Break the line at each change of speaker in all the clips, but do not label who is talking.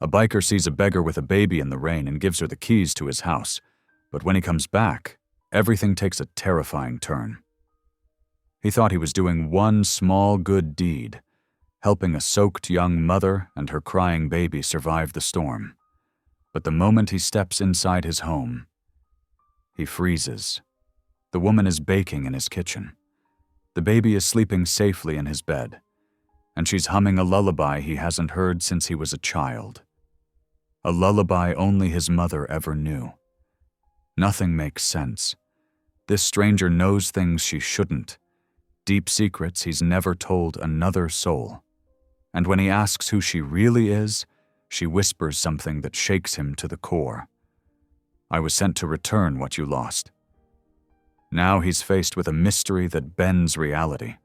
A biker sees a beggar with a baby in the rain and gives her the keys to his house, but when he comes back, everything takes a terrifying turn. He thought he was doing one small good deed, helping a soaked young mother and her crying baby survive the storm. But the moment he steps inside his home, he freezes. The woman is baking in his kitchen. The baby is sleeping safely in his bed, and she's humming a lullaby he hasn't heard since he was a child. A lullaby only his mother ever knew. Nothing makes sense. This stranger knows things she shouldn't, deep secrets he's never told another soul. And when he asks who she really is, she whispers something that shakes him to the core. I was sent to return what you lost. Now he's faced with a mystery that bends reality,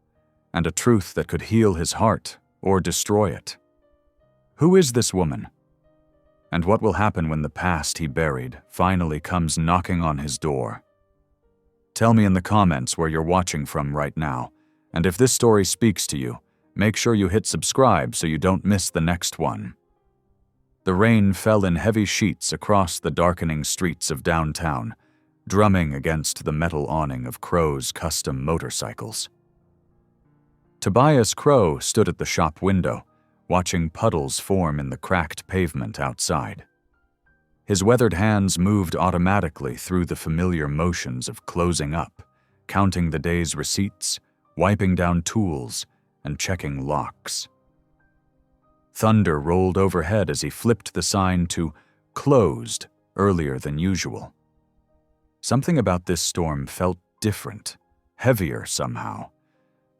and a truth that could heal his heart or destroy it. Who is this woman? And what will happen when the past he buried finally comes knocking on his door? Tell me in the comments where you're watching from right now, and if this story speaks to you, make sure you hit subscribe so you don't miss the next one. The rain fell in heavy sheets across the darkening streets of downtown, drumming against the metal awning of Crow's custom motorcycles. Tobias Crow stood at the shop window, watching puddles form in the cracked pavement outside. His weathered hands moved automatically through the familiar motions of closing up, counting the day's receipts, wiping down tools, and checking locks. Thunder rolled overhead as he flipped the sign to "closed" earlier than usual. Something about this storm felt different, heavier somehow.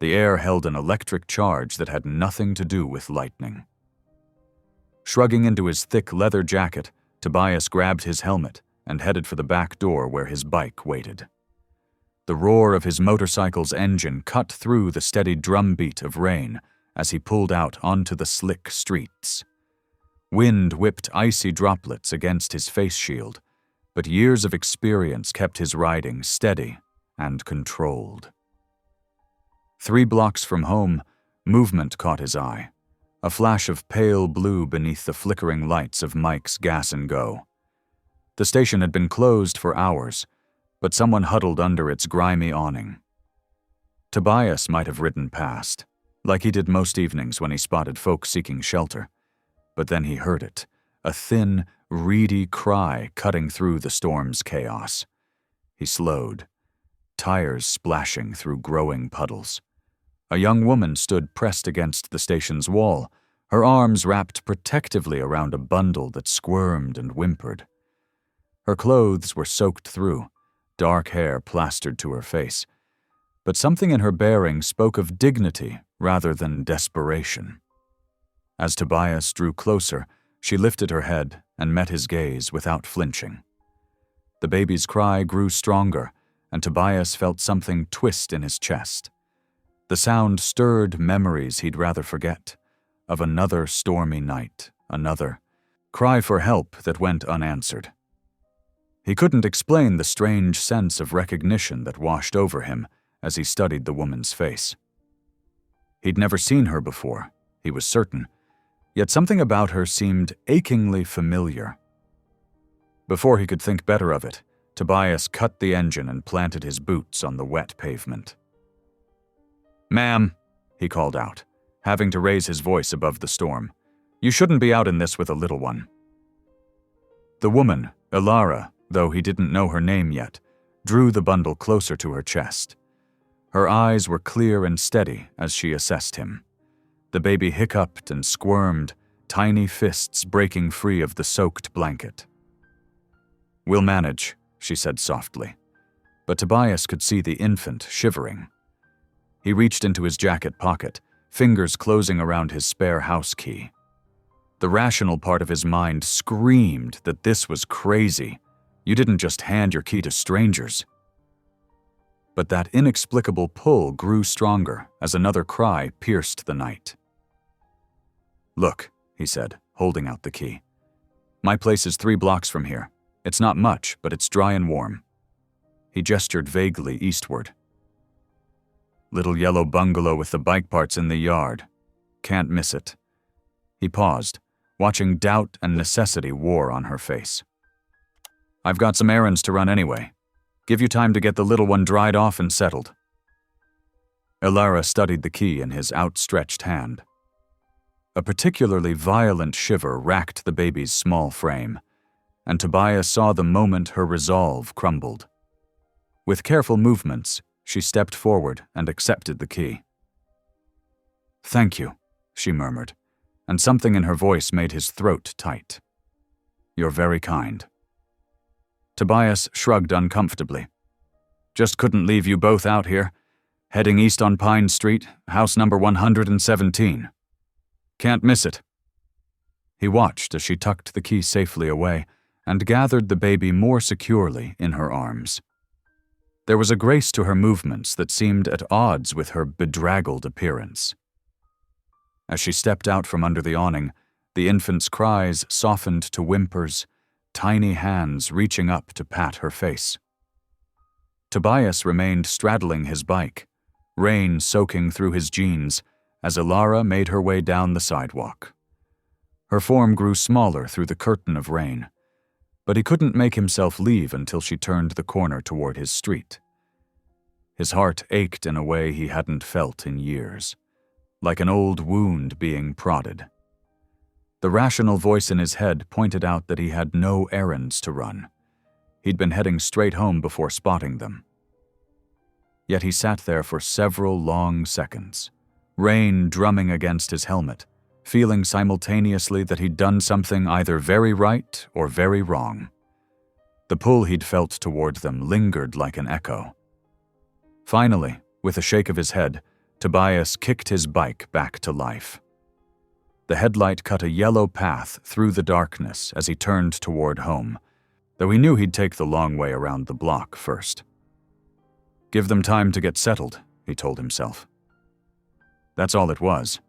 The air held an electric charge that had nothing to do with lightning. Shrugging into his thick leather jacket, Tobias grabbed his helmet and headed for the back door where his bike waited. The roar of his motorcycle's engine cut through the steady drumbeat of rain as he pulled out onto the slick streets. Wind whipped icy droplets against his face shield, but years of experience kept his riding steady and controlled. 3 blocks from home, movement caught his eye, a flash of pale blue beneath the flickering lights of Mike's Gas and Go. The station had been closed for hours, but someone huddled under its grimy awning. Tobias might have ridden past, like he did most evenings when he spotted folk seeking shelter, but then he heard it, a thin, reedy cry cutting through the storm's chaos. He slowed, tires splashing through growing puddles. A young woman stood pressed against the station's wall, her arms wrapped protectively around a bundle that squirmed and whimpered. Her clothes were soaked through, dark hair plastered to her face, but something in her bearing spoke of dignity rather than desperation. As Tobias drew closer, she lifted her head and met his gaze without flinching. The baby's cry grew stronger, and Tobias felt something twist in his chest. The sound stirred memories he'd rather forget, of another stormy night, another cry for help that went unanswered. He couldn't explain the strange sense of recognition that washed over him as he studied the woman's face. He'd never seen her before, he was certain, yet something about her seemed achingly familiar. Before he could think better of it, Tobias cut the engine and planted his boots on the wet pavement. "Ma'am," he called out, having to raise his voice above the storm, "you shouldn't be out in this with a little one." The woman, Ilara, though he didn't know her name yet, drew the bundle closer to her chest. Her eyes were clear and steady as she assessed him. The baby hiccuped and squirmed, tiny fists breaking free of the soaked blanket. "We'll manage," she said softly, but Tobias could see the infant shivering. He reached into his jacket pocket, fingers closing around his spare house key. The rational part of his mind screamed that this was crazy. You didn't just hand your key to strangers. But that inexplicable pull grew stronger as another cry pierced the night. "Look," he said, holding out the key. "My place is 3 blocks from here. It's not much, but it's dry and warm." He gestured vaguely eastward. "Little yellow bungalow with the bike parts in the yard. Can't miss it." He paused, watching doubt and necessity war on her face. "I've got some errands to run anyway. Give you time to get the little one dried off and settled." Elara studied the key in his outstretched hand. A particularly violent shiver racked the baby's small frame, and Tobias saw the moment her resolve crumbled. With careful movements, she stepped forward and accepted the key. "Thank you," she murmured, and something in her voice made his throat tight. "You're very kind." Tobias shrugged uncomfortably. "Just couldn't leave you both out here. Heading east on Pine Street, house number 117. Can't miss it." He watched as she tucked the key safely away and gathered the baby more securely in her arms. There was a grace to her movements that seemed at odds with her bedraggled appearance. As she stepped out from under the awning, the infant's cries softened to whimpers, tiny hands reaching up to pat her face. Tobias remained straddling his bike, rain soaking through his jeans, as Elara made her way down the sidewalk. Her form grew smaller through the curtain of rain, but he couldn't make himself leave until she turned the corner toward his street. His heart ached in a way he hadn't felt in years, like an old wound being prodded. The rational voice in his head pointed out that he had no errands to run. He'd been heading straight home before spotting them. Yet he sat there for several long seconds, rain drumming against his helmet, feeling simultaneously that he'd done something either very right or very wrong. The pull he'd felt toward them lingered like an echo. Finally, with a shake of his head, Tobias kicked his bike back to life. The headlight cut a yellow path through the darkness as he turned toward home, though he knew he'd take the long way around the block first. Give them time to get settled, he told himself. That's all it was.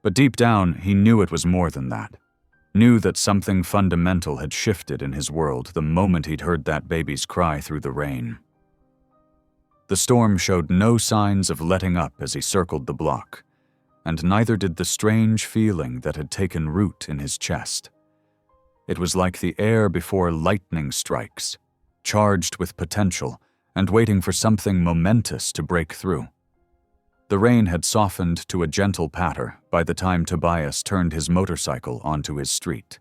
But deep down, he knew it was more than that. Knew that something fundamental had shifted in his world the moment he'd heard that baby's cry through the rain. The storm showed no signs of letting up as he circled the block, and neither did the strange feeling that had taken root in his chest. It was like the air before lightning strikes, charged with potential and waiting for something momentous to break through. The rain had softened to a gentle patter by the time Tobias turned his motorcycle onto his street.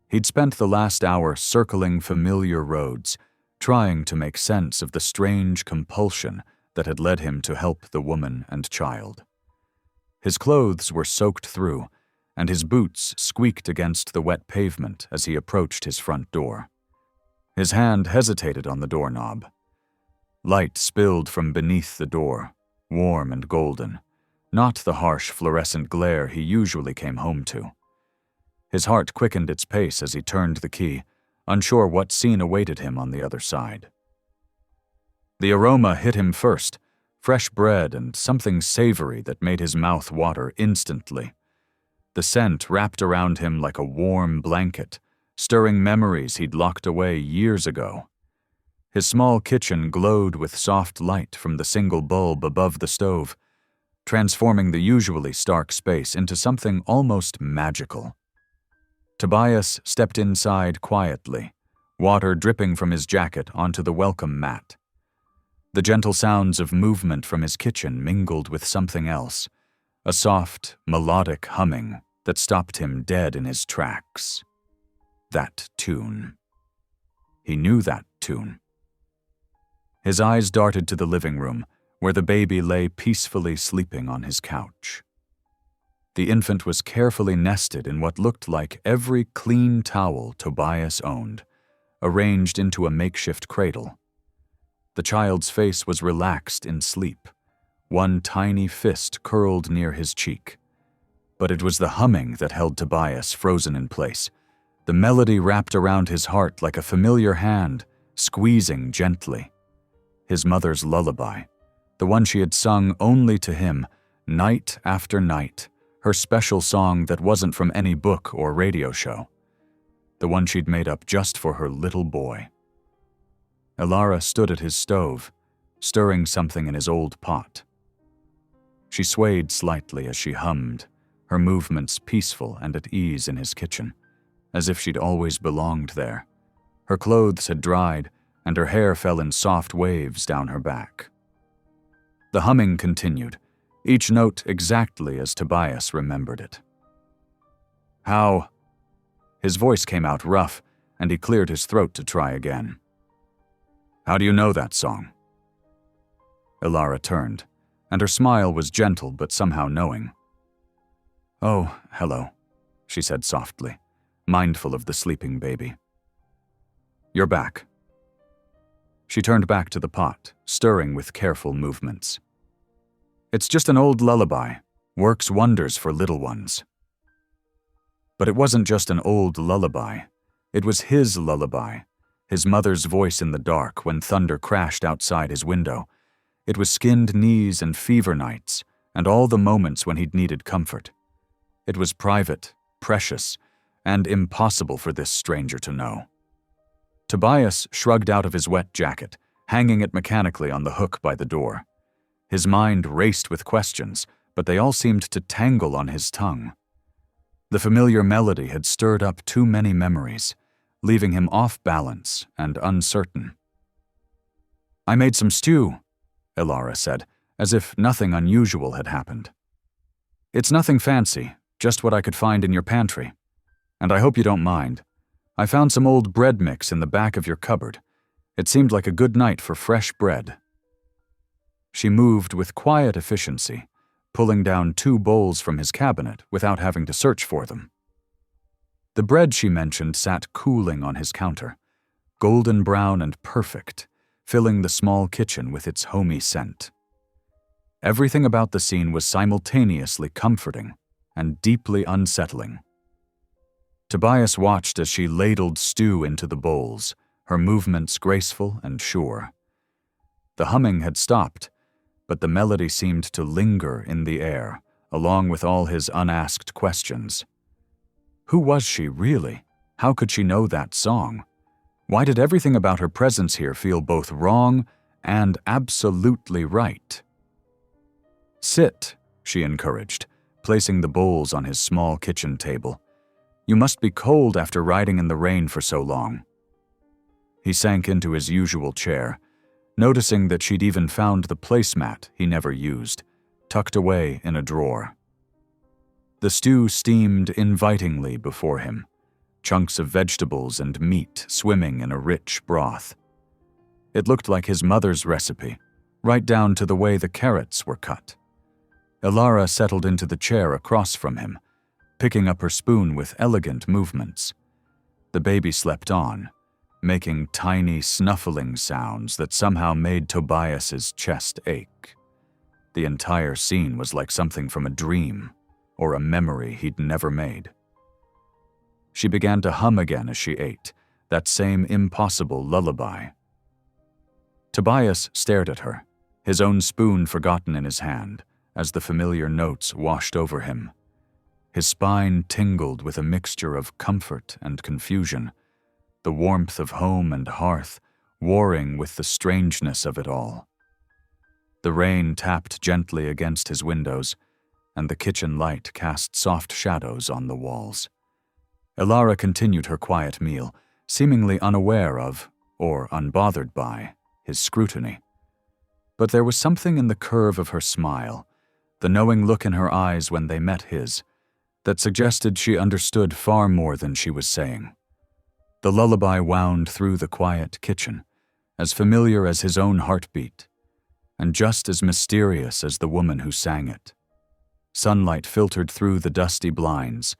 He'd spent the last hour circling familiar roads, trying to make sense of the strange compulsion that had led him to help the woman and child. His clothes were soaked through, and his boots squeaked against the wet pavement as he approached his front door. His hand hesitated on the doorknob. Light spilled from beneath the door, warm and golden, not the harsh fluorescent glare he usually came home to. His heart quickened its pace as he turned the key, unsure what scene awaited him on the other side. The aroma hit him first, fresh bread and something savory that made his mouth water instantly. The scent wrapped around him like a warm blanket, stirring memories he'd locked away years ago. His small kitchen glowed with soft light from the single bulb above the stove, transforming the usually stark space into something almost magical. Tobias stepped inside quietly, water dripping from his jacket onto the welcome mat. The gentle sounds of movement from his kitchen mingled with something else, a soft, melodic humming that stopped him dead in his tracks. That tune. He knew that tune. His eyes darted to the living room, where the baby lay peacefully sleeping on his couch. The infant was carefully nested in what looked like every clean towel Tobias owned, arranged into a makeshift cradle. The child's face was relaxed in sleep, one tiny fist curled near his cheek. But it was the humming that held Tobias frozen in place, the melody wrapped around his heart like a familiar hand, squeezing gently. His mother's lullaby, the one she had sung only to him, night after night, her special song that wasn't from any book or radio show, the one she'd made up just for her little boy. Elara stood at his stove, stirring something in his old pot. She swayed slightly as she hummed, her movements peaceful and at ease in his kitchen, as if she'd always belonged there. Her clothes had dried, and her hair fell in soft waves down her back. The humming continued, each note exactly as Tobias remembered it. "How?" His voice came out rough, and he cleared his throat to try again. "How do you know that song?" Ilara turned, and her smile was gentle but somehow knowing. "Oh, hello," she said softly, mindful of the sleeping baby. "You're back." She turned back to the pot, stirring with careful movements. "It's just an old lullaby, works wonders for little ones." But it wasn't just an old lullaby. It was his lullaby, his mother's voice in the dark when thunder crashed outside his window. It was skinned knees and fever nights, and all the moments when he'd needed comfort. It was private, precious, and impossible for this stranger to know. Tobias shrugged out of his wet jacket, hanging it mechanically on the hook by the door. His mind raced with questions, but they all seemed to tangle on his tongue. The familiar melody had stirred up too many memories, leaving him off balance and uncertain. "I made some stew," Ilara said, as if nothing unusual had happened. "It's nothing fancy, just what I could find in your pantry. And I hope you don't mind. I found some old bread mix in the back of your cupboard. It seemed like a good night for fresh bread." She moved with quiet efficiency, pulling down 2 bowls from his cabinet without having to search for them. The bread she mentioned sat cooling on his counter, golden brown and perfect, filling the small kitchen with its homey scent. Everything about the scene was simultaneously comforting and deeply unsettling. Tobias watched as she ladled stew into the bowls, her movements graceful and sure. The humming had stopped, but the melody seemed to linger in the air, along with all his unasked questions. Who was she, really? How could she know that song? Why did everything about her presence here feel both wrong and absolutely right? "Sit," she encouraged, placing the bowls on his small kitchen table. "You must be cold after riding in the rain for so long." He sank into his usual chair, noticing that she'd even found the placemat he never used, tucked away in a drawer. The stew steamed invitingly before him, chunks of vegetables and meat swimming in a rich broth. It looked like his mother's recipe, right down to the way the carrots were cut. Ilara settled into the chair across from him, picking up her spoon with elegant movements. The baby slept on, making tiny snuffling sounds that somehow made Tobias's chest ache. The entire scene was like something from a dream, or a memory he'd never made. She began to hum again as she ate, that same impossible lullaby. Tobias stared at her, his own spoon forgotten in his hand, as the familiar notes washed over him. His spine tingled with a mixture of comfort and confusion, the warmth of home and hearth warring with the strangeness of it all. The rain tapped gently against his windows, and the kitchen light cast soft shadows on the walls. Ilara continued her quiet meal, seemingly unaware of, or unbothered by, his scrutiny. But there was something in the curve of her smile, the knowing look in her eyes when they met his, that suggested she understood far more than she was saying. The lullaby wound through the quiet kitchen, as familiar as his own heartbeat, and just as mysterious as the woman who sang it. Sunlight filtered through the dusty blinds,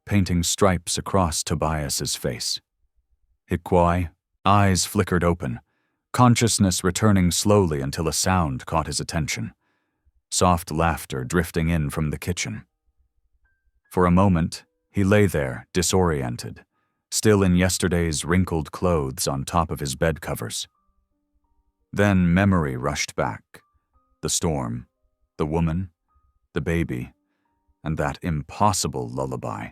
painting stripes across Tobias's face. Hikwai, eyes flickered open, consciousness returning slowly until a sound caught his attention. Soft laughter drifting in from the kitchen. For a moment, he lay there, disoriented, still in yesterday's wrinkled clothes on top of his bed covers. Then memory rushed back. The storm, the woman, the baby, and that impossible lullaby.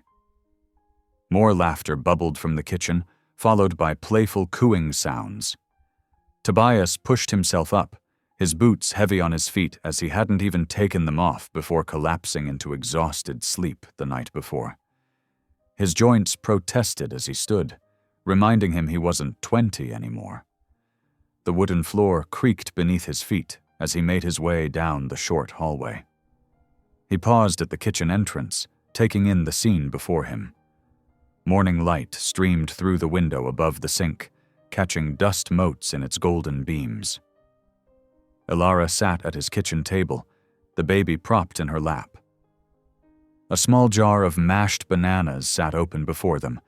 More laughter bubbled from the kitchen, followed by playful cooing sounds. Tobias pushed himself up, his boots heavy on his feet as he hadn't even taken them off before collapsing into exhausted sleep the night before. His joints protested as he stood, reminding him he wasn't 20 anymore. The wooden floor creaked beneath his feet as he made his way down the short hallway. He paused at the kitchen entrance, taking in the scene before him. Morning light streamed through the window above the sink, catching dust motes in its golden beams. Ilara sat at his kitchen table, the baby propped in her lap. A small jar of mashed bananas sat open before them,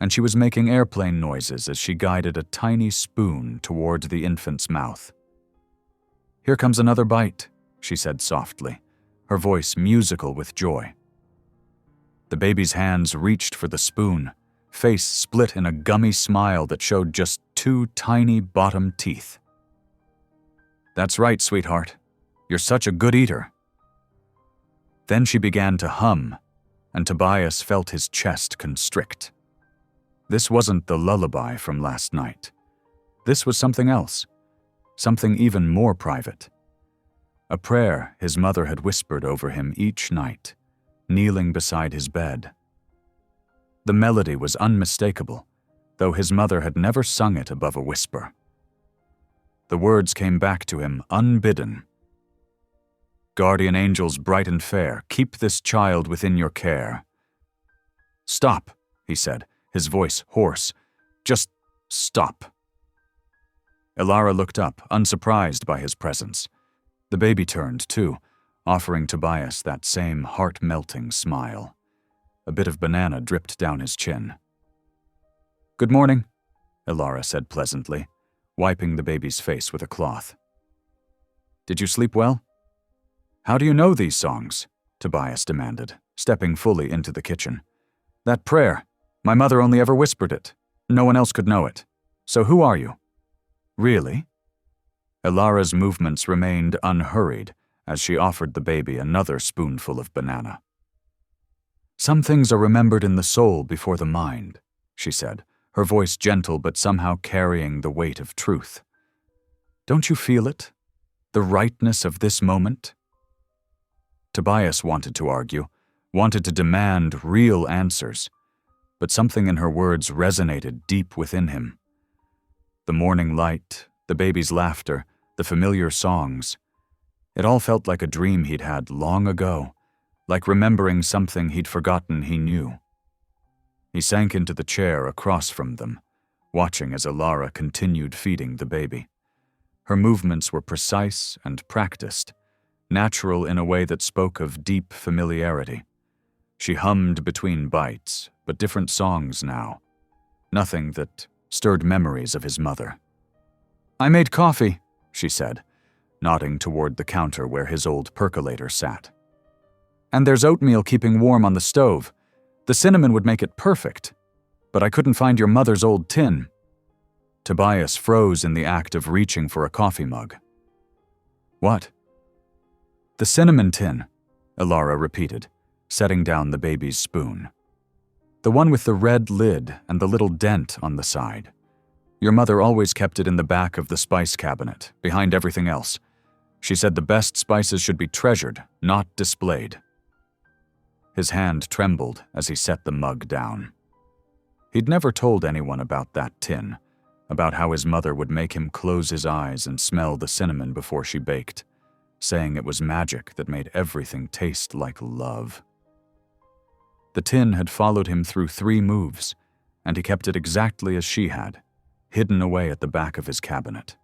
and she was making airplane noises as she guided a tiny spoon toward the infant's mouth. "Here comes another bite," she said softly, her voice musical with joy. The baby's hands reached for the spoon, face split in a gummy smile that showed just 2 tiny bottom teeth. "That's right, sweetheart. You're such a good eater." Then she began to hum, and Tobias felt his chest constrict. This wasn't the lullaby from last night. This was something else, something even more private. A prayer his mother had whispered over him each night, kneeling beside his bed. The melody was unmistakable, though his mother had never sung it above a whisper. The words came back to him unbidden. "Guardian angels bright and fair, keep this child within your care." "Stop," he said, his voice hoarse. "Just stop." Ilara looked up, unsurprised by his presence. The baby turned, too, offering Tobias that same heart-melting smile. A bit of banana dripped down his chin. "Good morning," Ilara said pleasantly, wiping the baby's face with a cloth. "Did you sleep well?" "How do you know these songs?" Tobias demanded, stepping fully into the kitchen. "That prayer. My mother only ever whispered it. No one else could know it. So who are you?" "Really?" Ilara's movements remained unhurried as she offered the baby another spoonful of banana. "Some things are remembered in the soul before the mind," she said, her voice gentle but somehow carrying the weight of truth. "Don't you feel it? The rightness of this moment?" Tobias wanted to argue, wanted to demand real answers, but something in her words resonated deep within him. The morning light, the baby's laughter, the familiar songs. It all felt like a dream he'd had long ago, like remembering something he'd forgotten he knew. He sank into the chair across from them, watching as Ilara continued feeding the baby. Her movements were precise and practiced, natural in a way that spoke of deep familiarity. She hummed between bites, but different songs now. Nothing that stirred memories of his mother. "I made coffee," she said, nodding toward the counter where his old percolator sat. "And there's oatmeal keeping warm on the stove. The cinnamon would make it perfect. But I couldn't find your mother's old tin." Tobias froze in the act of reaching for a coffee mug. "What?" "The cinnamon tin," Ilara repeated, setting down the baby's spoon. "The one with the red lid and the little dent on the side. Your mother always kept it in the back of the spice cabinet, behind everything else. She said the best spices should be treasured, not displayed." His hand trembled as he set the mug down. He'd never told anyone about that tin, about how his mother would make him close his eyes and smell the cinnamon before she baked, saying it was magic that made everything taste like love. The tin had followed him through 3 moves, and he kept it exactly as she had, hidden away at the back of his cabinet.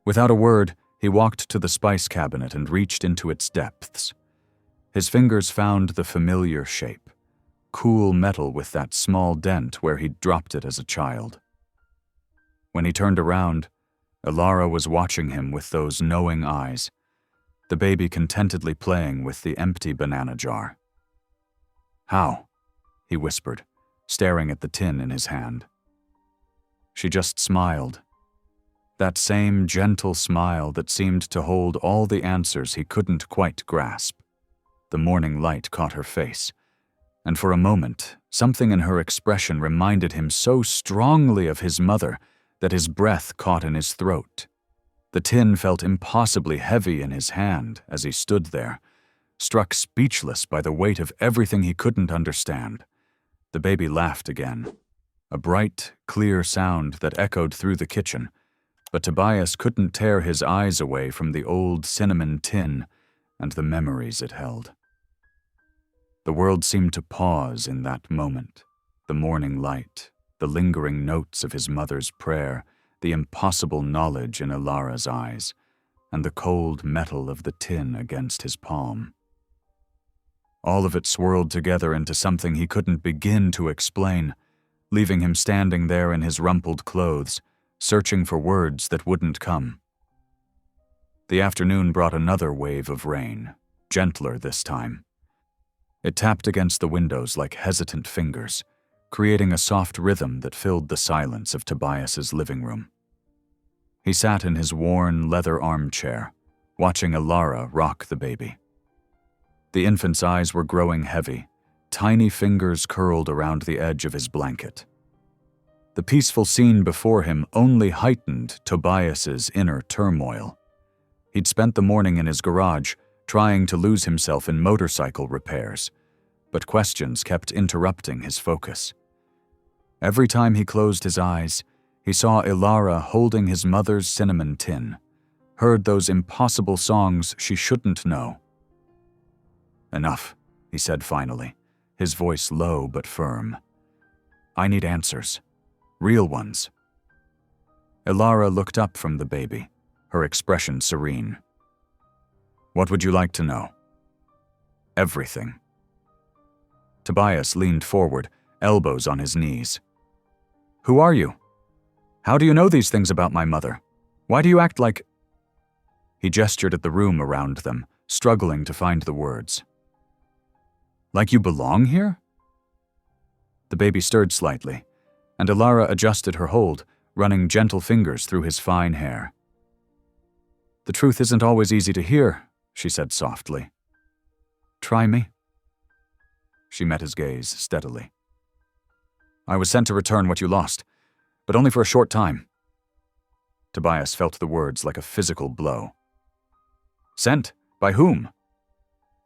Without a word, he walked to the spice cabinet and reached into its depths. His fingers found the familiar shape, cool metal with that small dent where he'd dropped it as a child. When he turned around, Ilara was watching him with those knowing eyes, the baby contentedly playing with the empty banana jar. "How?" he whispered, staring at the tin in his hand. She just smiled. That same gentle smile that seemed to hold all the answers he couldn't quite grasp. The morning light caught her face, and for a moment, something in her expression reminded him so strongly of his mother that his breath caught in his throat. The tin felt impossibly heavy in his hand as he stood there, struck speechless by the weight of everything he couldn't understand. The baby laughed again, a bright, clear sound that echoed through the kitchen, but Tobias couldn't tear his eyes away from the old cinnamon tin and the memories it held. The world seemed to pause in that moment. The morning light, the lingering notes of his mother's prayer, the impossible knowledge in Ilara's eyes, and the cold metal of the tin against his palm. All of it swirled together into something he couldn't begin to explain, leaving him standing there in his rumpled clothes, searching for words that wouldn't come. The afternoon brought another wave of rain, gentler this time. It tapped against the windows like hesitant fingers, creating a soft rhythm that filled the silence of Tobias's living room. He sat in his worn leather armchair, watching Ilara rock the baby. The infant's eyes were growing heavy, tiny fingers curled around the edge of his blanket. The peaceful scene before him only heightened Tobias's inner turmoil. He'd spent the morning in his garage, trying to lose himself in motorcycle repairs, but questions kept interrupting his focus. Every time he closed his eyes, he saw Ilara holding his mother's cinnamon tin, heard those impossible songs she shouldn't know. "Enough," he said finally, his voice low but firm. "I need answers. Real ones." Ilara looked up from the baby, her expression serene. "What would you like to know?" "Everything." Tobias leaned forward, elbows on his knees. "Who are you? How do you know these things about my mother? Why do you act like—" He gestured at the room around them, struggling to find the words. "Like you belong here?" The baby stirred slightly, and Ilara adjusted her hold, running gentle fingers through his fine hair. "The truth isn't always easy to hear," she said softly. "Try me." She met his gaze steadily. "I was sent to return what you lost, but only for a short time." Tobias felt the words like a physical blow. "Sent? By whom?"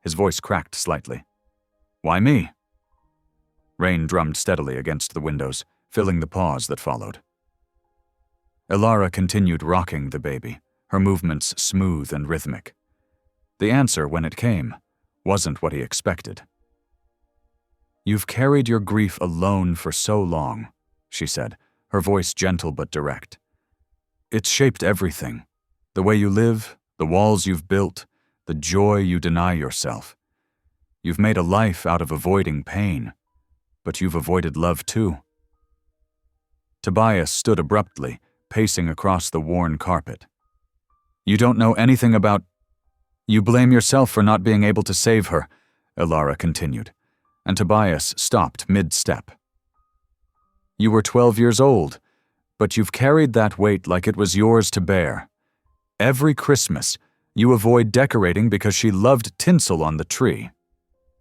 His voice cracked slightly. "Why me?" Rain drummed steadily against the windows, filling the pause that followed. Ilara continued rocking the baby, her movements smooth and rhythmic. The answer, when it came, wasn't what he expected. "You've carried your grief alone for so long," she said, her voice gentle but direct. "It's shaped everything. The way you live, the walls you've built, the joy you deny yourself. You've made a life out of avoiding pain, but you've avoided love too." Tobias stood abruptly, pacing across the worn carpet. "You don't know anything about—" "You blame yourself for not being able to save her," Ilara continued, and Tobias stopped mid-step. "You were 12 years old, but you've carried that weight like it was yours to bear. Every Christmas, you avoid decorating because she loved tinsel on the tree.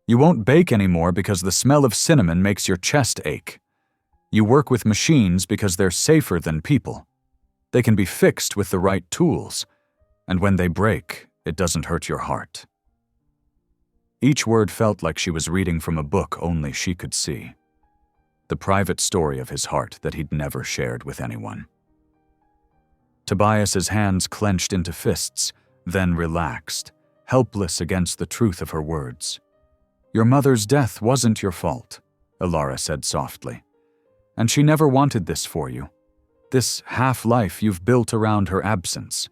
You won't bake anymore because the smell of cinnamon makes your chest ache. You work with machines because they're safer than people. They can be fixed with the right tools, and when they break, it doesn't hurt your heart." Each word felt like she was reading from a book only she could see. The private story of his heart that he'd never shared with anyone. Tobias's hands clenched into fists, then relaxed, helpless against the truth of her words. "Your mother's death wasn't your fault," Ilara said softly. "And she never wanted this for you. This half-life you've built around her absence."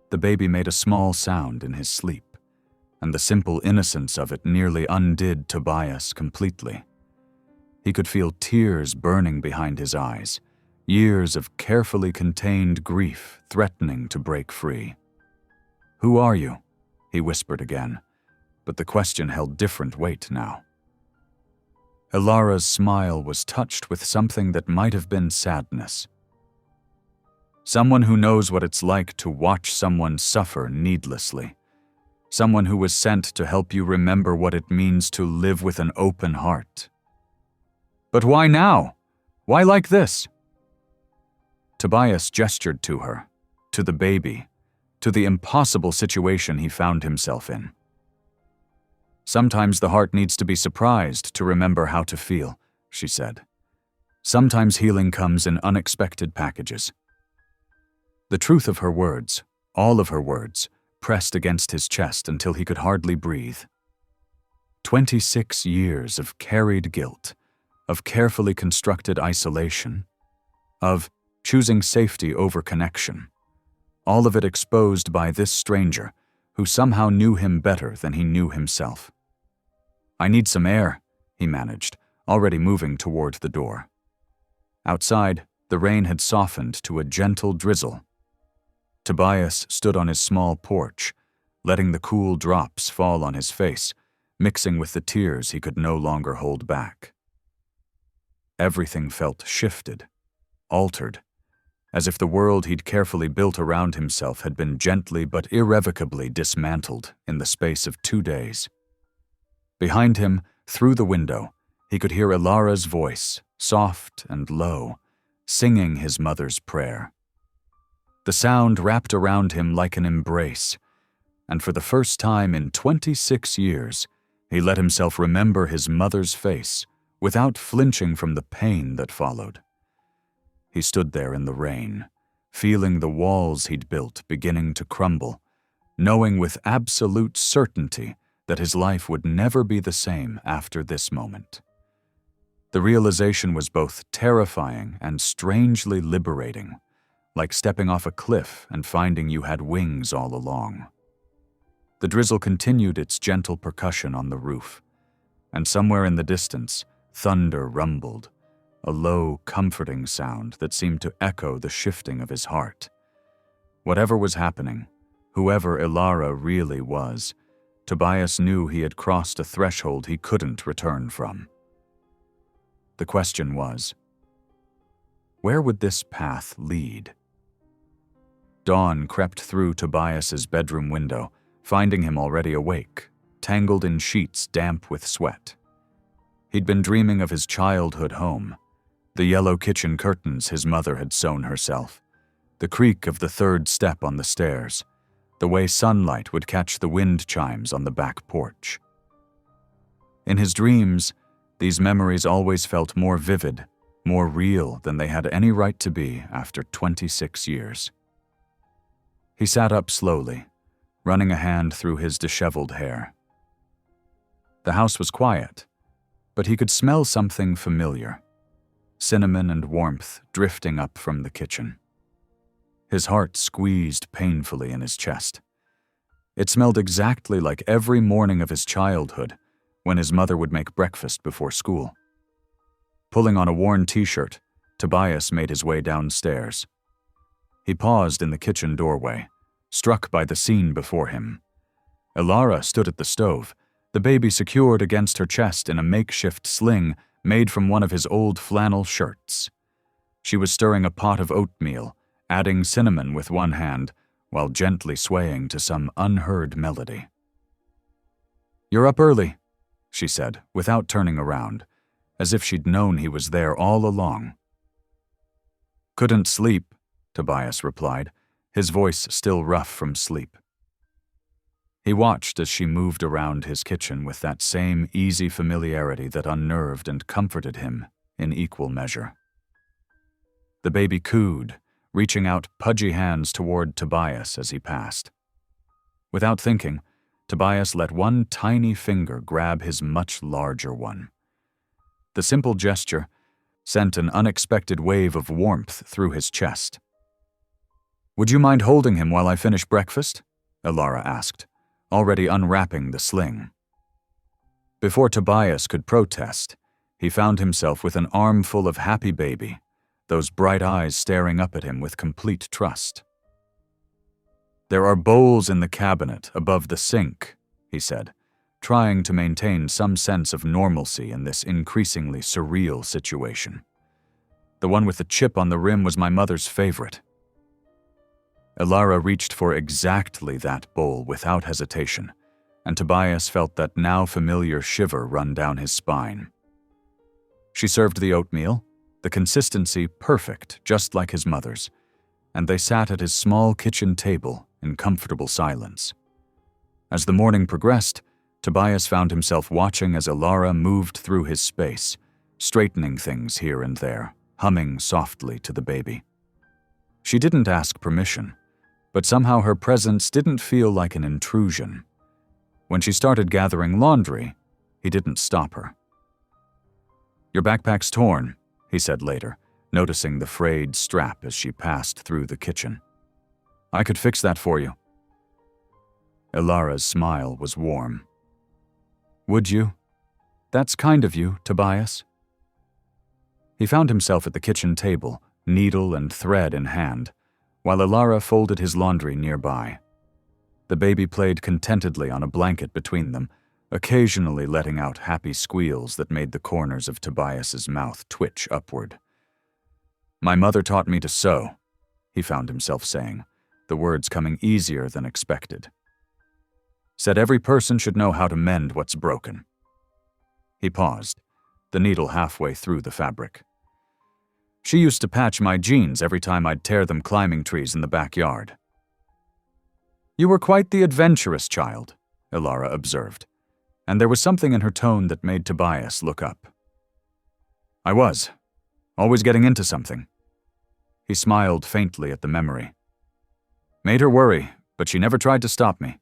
The baby made a small sound in his sleep, and the simple innocence of it nearly undid Tobias completely. He could feel tears burning behind his eyes, years of carefully contained grief threatening to break free. "Who are you?" he whispered again, but the question held different weight now. Ilara's smile was touched with something that might have been sadness. "Someone who knows what it's like to watch someone suffer needlessly. Someone who was sent to help you remember what it means to live with an open heart." "But why now? Why like this?" Tobias gestured to her, to the baby, to the impossible situation he found himself in. "Sometimes the heart needs to be surprised to remember how to feel," she said. "Sometimes healing comes in unexpected packages." The truth of her words, all of her words, pressed against his chest until he could hardly breathe. 26 years of carried guilt, of carefully constructed isolation, of choosing safety over connection, all of it exposed by this stranger who somehow knew him better than he knew himself. "I need some air," he managed, already moving toward the door. Outside, the rain had softened to a gentle drizzle. Tobias stood on his small porch, letting the cool drops fall on his face, mixing with the tears he could no longer hold back. Everything felt shifted, altered, as if the world he'd carefully built around himself had been gently but irrevocably dismantled in the space of 2 days. Behind him, through the window, he could hear Ilara's voice, soft and low, singing his mother's prayer. The sound wrapped around him like an embrace, and for the first time in 26 years, he let himself remember his mother's face without flinching from the pain that followed. He stood there in the rain, feeling the walls he'd built beginning to crumble, knowing with absolute certainty that his life would never be the same after this moment. The realization was both terrifying and strangely liberating, like stepping off a cliff and finding you had wings all along. The drizzle continued its gentle percussion on the roof, and somewhere in the distance, thunder rumbled, a low, comforting sound that seemed to echo the shifting of his heart. Whatever was happening, whoever Ilara really was, Tobias knew he had crossed a threshold he couldn't return from. The question was, where would this path lead? Dawn crept through Tobias's bedroom window, finding him already awake, tangled in sheets damp with sweat. He'd been dreaming of his childhood home, the yellow kitchen curtains his mother had sewn herself, the creak of the third step on the stairs, the way sunlight would catch the wind chimes on the back porch. In his dreams, these memories always felt more vivid, more real than they had any right to be after 26 years. He sat up slowly, running a hand through his disheveled hair. The house was quiet, but he could smell something familiar, cinnamon and warmth drifting up from the kitchen. His heart squeezed painfully in his chest. It smelled exactly like every morning of his childhood when his mother would make breakfast before school. Pulling on a worn t-shirt, Tobias made his way downstairs. He paused in the kitchen doorway, struck by the scene before him. Ilara stood at the stove, the baby secured against her chest in a makeshift sling made from one of his old flannel shirts. She was stirring a pot of oatmeal, adding cinnamon with one hand, while gently swaying to some unheard melody. "You're up early," she said, without turning around, as if she'd known he was there all along. "Couldn't sleep," Tobias replied, his voice still rough from sleep. He watched as she moved around his kitchen with that same easy familiarity that unnerved and comforted him in equal measure. The baby cooed, reaching out pudgy hands toward Tobias as he passed. Without thinking, Tobias let one tiny finger grab his much larger one. The simple gesture sent an unexpected wave of warmth through his chest. "Would you mind holding him while I finish breakfast?" Ilara asked, already unwrapping the sling. Before Tobias could protest, he found himself with an armful of happy baby, those bright eyes staring up at him with complete trust. "There are bowls in the cabinet above the sink," he said, trying to maintain some sense of normalcy in this increasingly surreal situation. "The one with the chip on the rim was my mother's favorite." Ilara reached for exactly that bowl without hesitation, and Tobias felt that now familiar shiver run down his spine. She served the oatmeal, the consistency perfect, just like his mother's, and they sat at his small kitchen table in comfortable silence. As the morning progressed, Tobias found himself watching as Ilara moved through his space, straightening things here and there, humming softly to the baby. She didn't ask permission, but somehow her presence didn't feel like an intrusion. When she started gathering laundry, he didn't stop her. "Your backpack's torn," he said later, noticing the frayed strap as she passed through the kitchen. "I could fix that for you." Ilara's smile was warm. "Would you? That's kind of you, Tobias." He found himself at the kitchen table, needle and thread in hand, while Ilara folded his laundry nearby. The baby played contentedly on a blanket between them, occasionally letting out happy squeals that made the corners of Tobias's mouth twitch upward. "My mother taught me to sew," he found himself saying, the words coming easier than expected. "Said every person should know how to mend what's broken." He paused, the needle halfway through the fabric. "She used to patch my jeans every time I'd tear them climbing trees in the backyard." "You were quite the adventurous child," Ilara observed, and there was something in her tone that made Tobias look up. "I was, always getting into something." He smiled faintly at the memory. "Made her worry, but she never tried to stop me.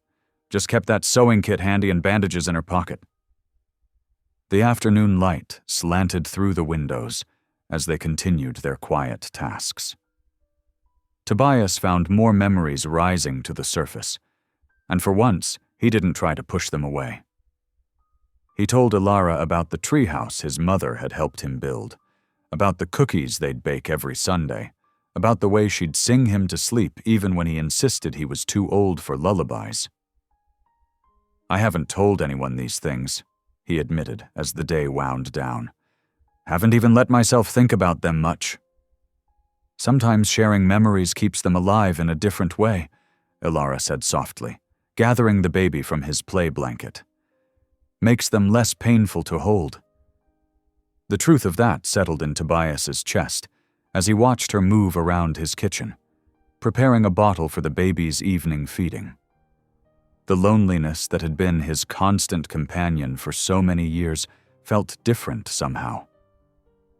Just kept that sewing kit handy and bandages in her pocket." The afternoon light slanted through the windows as they continued their quiet tasks. Tobias found more memories rising to the surface, and for once, he didn't try to push them away. He told Ilara about the treehouse his mother had helped him build, about the cookies they'd bake every Sunday, about the way she'd sing him to sleep even when he insisted he was too old for lullabies. "I haven't told anyone these things," he admitted as the day wound down. "Haven't even let myself think about them much." "Sometimes sharing memories keeps them alive in a different way," Ilara said softly, gathering the baby from his play blanket. "Makes them less painful to hold." The truth of that settled in Tobias's chest as he watched her move around his kitchen, preparing a bottle for the baby's evening feeding. The loneliness that had been his constant companion for so many years felt different somehow.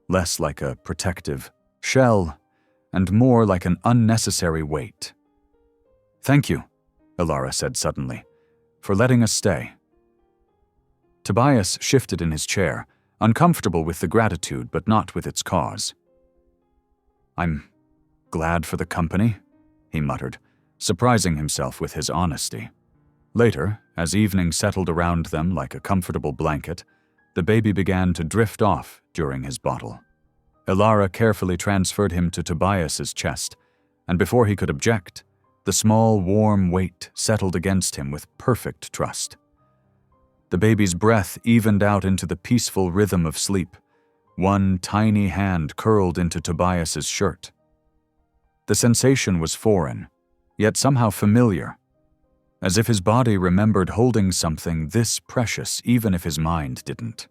Less like a protective shell and more like an unnecessary weight. "Thank you," Ilara said suddenly, "for letting us stay." Tobias shifted in his chair, uncomfortable with the gratitude but not with its cause. "I'm glad for the company," he muttered, surprising himself with his honesty. Later, as evening settled around them like a comfortable blanket, the baby began to drift off during his bottle. Ilara carefully transferred him to Tobias's chest, and before he could object, the small, warm weight settled against him with perfect trust. The baby's breath evened out into the peaceful rhythm of sleep, one tiny hand curled into Tobias's shirt. The sensation was foreign, yet somehow familiar, as if his body remembered holding something this precious even if his mind didn't.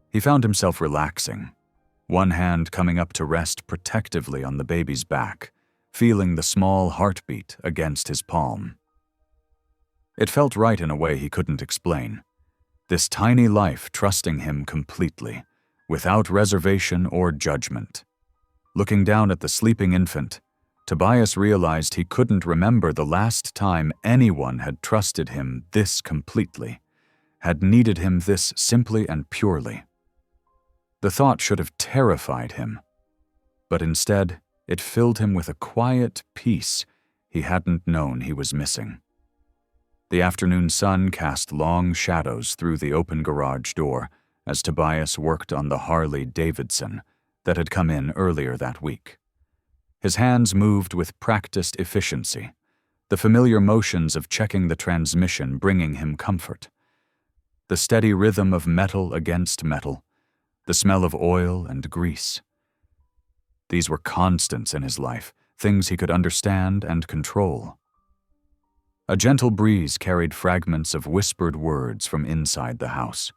He found himself relaxing, one hand coming up to rest protectively on the baby's back, feeling the small heartbeat against his palm. It felt right in a way he couldn't explain. This tiny life trusting him completely, without reservation or judgment. Looking down at the sleeping infant, Tobias realized he couldn't remember the last time anyone had trusted him this completely, had needed him this simply and purely. The thought should have terrified him, but instead it filled him with a quiet peace he hadn't known he was missing. The afternoon sun cast long shadows through the open garage door as Tobias worked on the Harley Davidson that had come in earlier that week. His hands moved with practiced efficiency, the familiar motions of checking the transmission bringing him comfort. The steady rhythm of metal against metal, the smell of oil and grease. These were constants in his life, things he could understand and control. A gentle breeze carried fragments of whispered words from inside the house.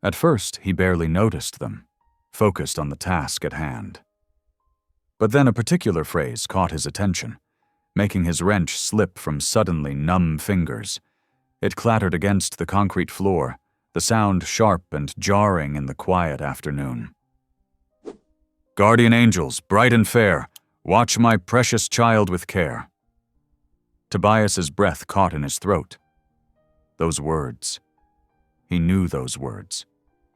At first, he barely noticed them, focused on the task at hand. But then a particular phrase caught his attention, making his wrench slip from suddenly numb fingers. It clattered against the concrete floor, the sound sharp and jarring in the quiet afternoon. "Guardian angels, bright and fair, watch my precious child with care." Tobias's breath caught in his throat. Those words. He knew those words,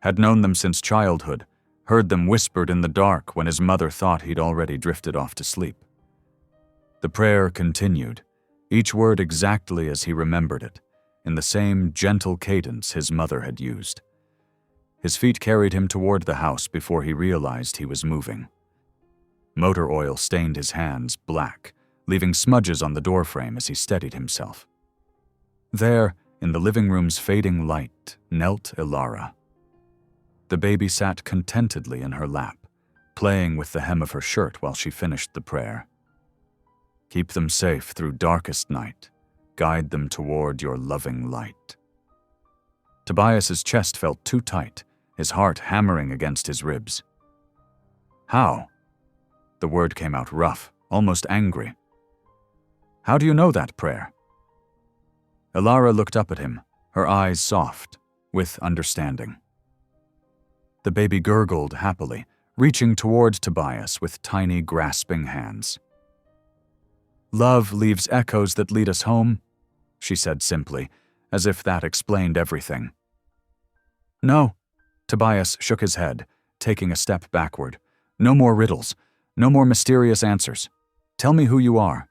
had known them since childhood, heard them whispered in the dark when his mother thought he'd already drifted off to sleep. The prayer continued, each word exactly as he remembered it, in the same gentle cadence his mother had used. His feet carried him toward the house before he realized he was moving. Motor oil stained his hands black, leaving smudges on the doorframe as he steadied himself. There, in the living room's fading light, knelt Ilara. The baby sat contentedly in her lap, playing with the hem of her shirt while she finished the prayer. "Keep them safe through darkest night. Guide them toward your loving light." Tobias's chest felt too tight, his heart hammering against his ribs. "How?" The word came out rough, almost angry. "How do you know that prayer?" Ilara looked up at him, her eyes soft, with understanding. The baby gurgled happily, reaching toward Tobias with tiny, grasping hands. "Love leaves echoes that lead us home," she said simply, as if that explained everything. "No," Tobias shook his head, taking a step backward. "No more riddles, no more mysterious answers. Tell me who you are.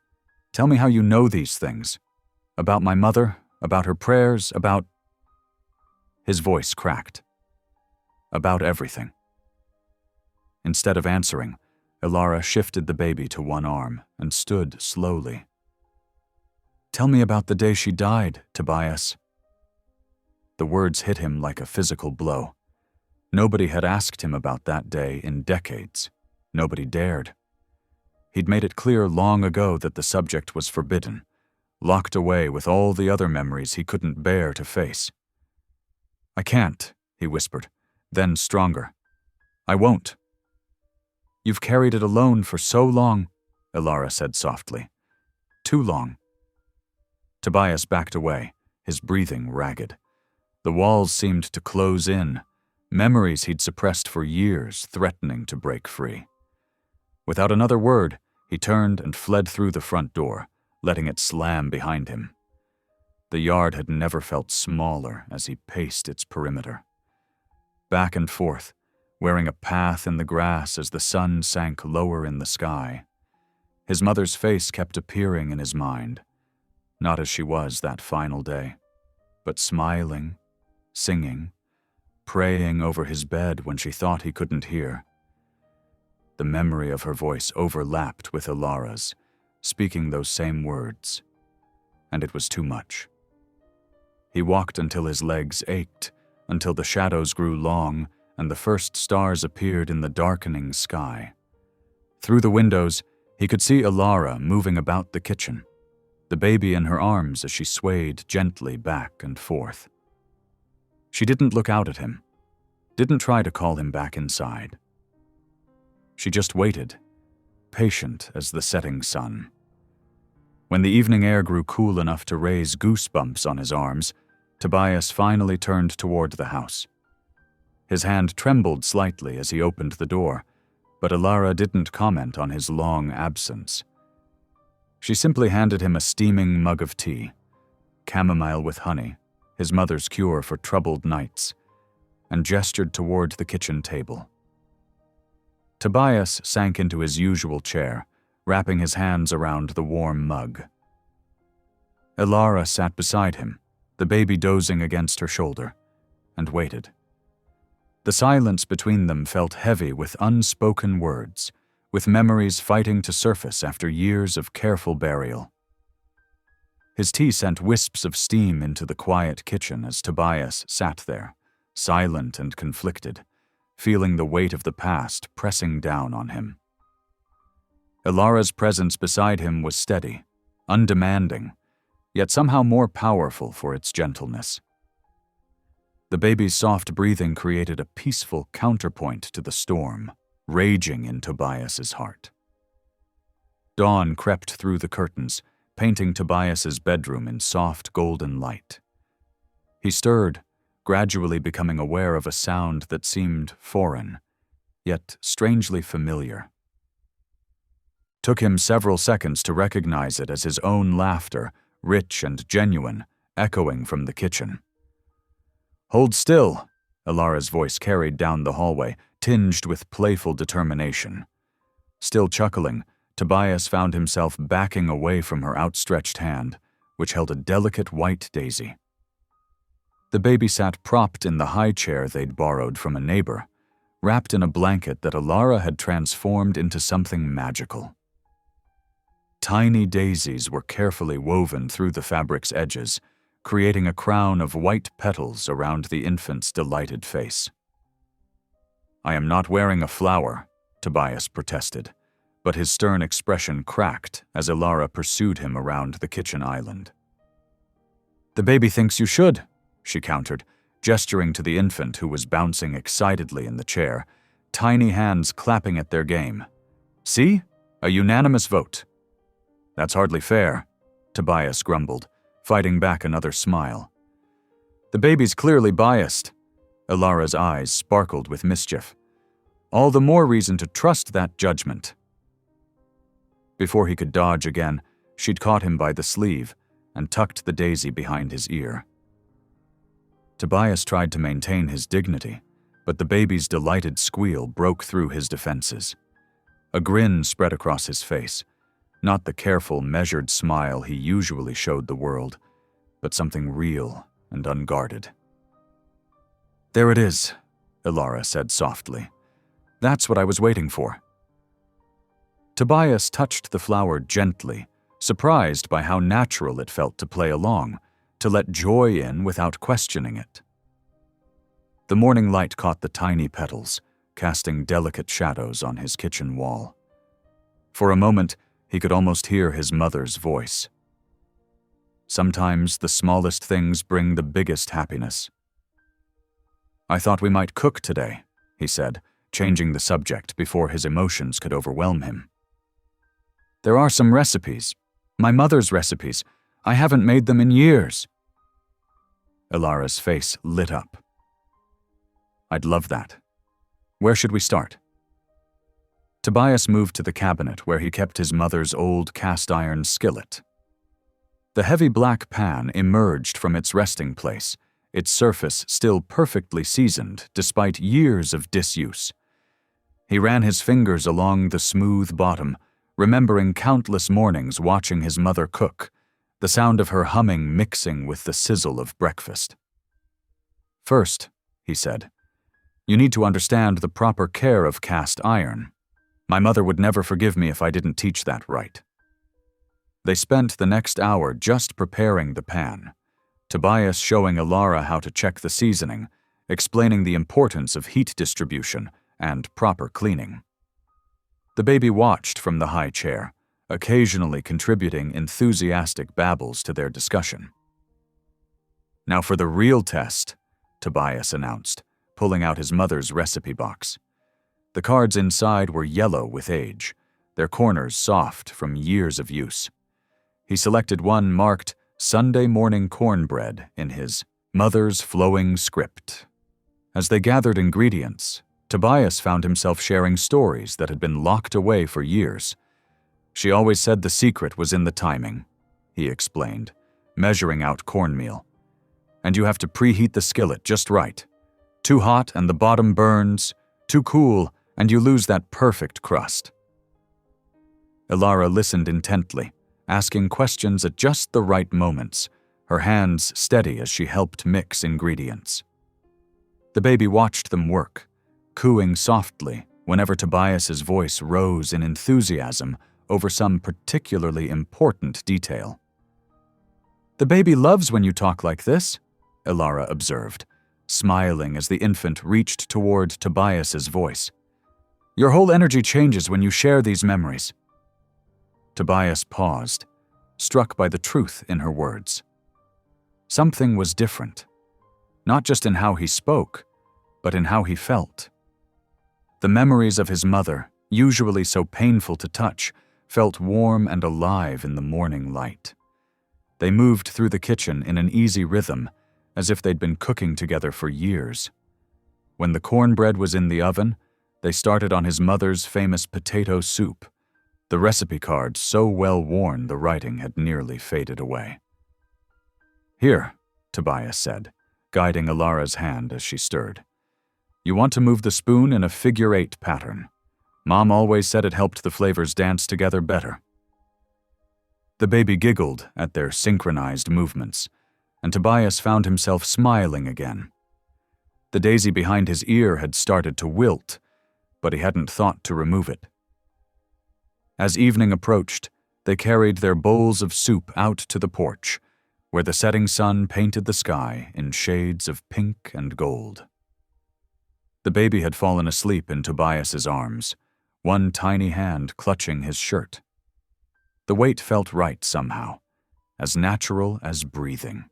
Tell me how you know these things. About my mother, about her prayers, about—" His voice cracked. "About everything." Instead of answering, Ilara shifted the baby to one arm and stood slowly. "Tell me about the day she died, Tobias." The words hit him like a physical blow. Nobody had asked him about that day in decades. Nobody dared. He'd made it clear long ago that the subject was forbidden, locked away with all the other memories he couldn't bear to face. "I can't," he whispered, then stronger. "I won't." "You've carried it alone for so long," Ilara said softly. "Too long." Tobias backed away, his breathing ragged. The walls seemed to close in, memories he'd suppressed for years threatening to break free. Without another word, he turned and fled through the front door, letting it slam behind him. The yard had never felt smaller as he paced its perimeter. Back and forth, wearing a path in the grass as the sun sank lower in the sky. His mother's face kept appearing in his mind, not as she was that final day, but smiling, singing, praying over his bed when she thought he couldn't hear. The memory of her voice overlapped with Ilara's, speaking those same words, and it was too much. He walked until his legs ached, until the shadows grew long and the first stars appeared in the darkening sky. Through the windows, he could see Ilara moving about the kitchen, the baby in her arms as she swayed gently back and forth. She didn't look out at him, didn't try to call him back inside. She just waited, patient as the setting sun. When the evening air grew cool enough to raise goosebumps on his arms, Tobias finally turned toward the house. His hand trembled slightly as he opened the door, but Ilara didn't comment on his long absence. She simply handed him a steaming mug of tea, chamomile with honey, his mother's cure for troubled nights, and gestured toward the kitchen table. Tobias sank into his usual chair, wrapping his hands around the warm mug. Ilara sat beside him, the baby dozing against her shoulder, and waited. The silence between them felt heavy with unspoken words, with memories fighting to surface after years of careful burial. His tea sent wisps of steam into the quiet kitchen as Tobias sat there, silent and conflicted, feeling the weight of the past pressing down on him. Ilara's presence beside him was steady, undemanding, yet somehow more powerful for its gentleness. The baby's soft breathing created a peaceful counterpoint to the storm, raging in Tobias's heart. Dawn crept through the curtains, painting Tobias's bedroom in soft golden light. He stirred, gradually becoming aware of a sound that seemed foreign, yet strangely familiar. Took him several seconds to recognize it as his own laughter, rich and genuine, echoing from the kitchen. "Hold still," Ilara's voice carried down the hallway, tinged with playful determination. Still chuckling, Tobias found himself backing away from her outstretched hand, which held a delicate white daisy. The baby sat propped in the high chair they'd borrowed from a neighbor, wrapped in a blanket that Ilara had transformed into something magical. Tiny daisies were carefully woven through the fabric's edges, creating a crown of white petals around the infant's delighted face. "I am not wearing a flower," Tobias protested, but his stern expression cracked as Ilara pursued him around the kitchen island. "The baby thinks you should," she countered, gesturing to the infant who was bouncing excitedly in the chair, tiny hands clapping at their game. "See? A unanimous vote." "That's hardly fair," Tobias grumbled, fighting back another smile. "The baby's clearly biased." Ilara's eyes sparkled with mischief. "All the more reason to trust that judgment." Before he could dodge again, she'd caught him by the sleeve and tucked the daisy behind his ear. Tobias tried to maintain his dignity, but the baby's delighted squeal broke through his defenses. A grin spread across his face, not the careful, measured smile he usually showed the world, but something real and unguarded. "There it is," Ilara said softly. "That's what I was waiting for." Tobias touched the flower gently, surprised by how natural it felt to play along, to let joy in without questioning it. The morning light caught the tiny petals, casting delicate shadows on his kitchen wall. For a moment, he could almost hear his mother's voice. "Sometimes the smallest things bring the biggest happiness." "I thought we might cook today," he said, changing the subject before his emotions could overwhelm him. "There are some recipes. My mother's recipes. I haven't made them in years." Ilara's face lit up. "I'd love that. Where should we start?" Tobias moved to the cabinet where he kept his mother's old cast-iron skillet. The heavy black pan emerged from its resting place, its surface still perfectly seasoned despite years of disuse. He ran his fingers along the smooth bottom, remembering countless mornings watching his mother cook, the sound of her humming mixing with the sizzle of breakfast. "First," he said, "you need to understand the proper care of cast iron. My mother would never forgive me if I didn't teach that right." They spent the next hour just preparing the pan, Tobias showing Ilara how to check the seasoning, explaining the importance of heat distribution and proper cleaning. The baby watched from the high chair, occasionally contributing enthusiastic babbles to their discussion. "Now for the real test," Tobias announced, pulling out his mother's recipe box. The cards inside were yellow with age, their corners soft from years of use. He selected one marked "Sunday Morning Cornbread" in his mother's flowing script. As they gathered ingredients, Tobias found himself sharing stories that had been locked away for years. "She always said the secret was in the timing," he explained, measuring out cornmeal. "And you have to preheat the skillet just right. Too hot and the bottom burns, too cool and you lose that perfect crust." Ilara listened intently, asking questions at just the right moments, her hands steady as she helped mix ingredients. The baby watched them work, cooing softly whenever Tobias's voice rose in enthusiasm over some particularly important detail. "The baby loves when you talk like this," Ilara observed, smiling as the infant reached toward Tobias's voice. "Your whole energy changes when you share these memories." Tobias paused, struck by the truth in her words. Something was different, not just in how he spoke, but in how he felt. The memories of his mother, usually so painful to touch, felt warm and alive in the morning light. They moved through the kitchen in an easy rhythm, as if they'd been cooking together for years. When the cornbread was in the oven, they started on his mother's famous potato soup, the recipe card so well worn the writing had nearly faded away. "Here," Tobias said, guiding Alara's hand as she stirred. "You want to move the spoon in a figure-8 pattern. Mom always said it helped the flavors dance together better." The baby giggled at their synchronized movements, and Tobias found himself smiling again. The daisy behind his ear had started to wilt, but he hadn't thought to remove it. As evening approached, they carried their bowls of soup out to the porch, where the setting sun painted the sky in shades of pink and gold. The baby had fallen asleep in Tobias's arms, one tiny hand clutching his shirt. The weight felt right somehow, as natural as breathing.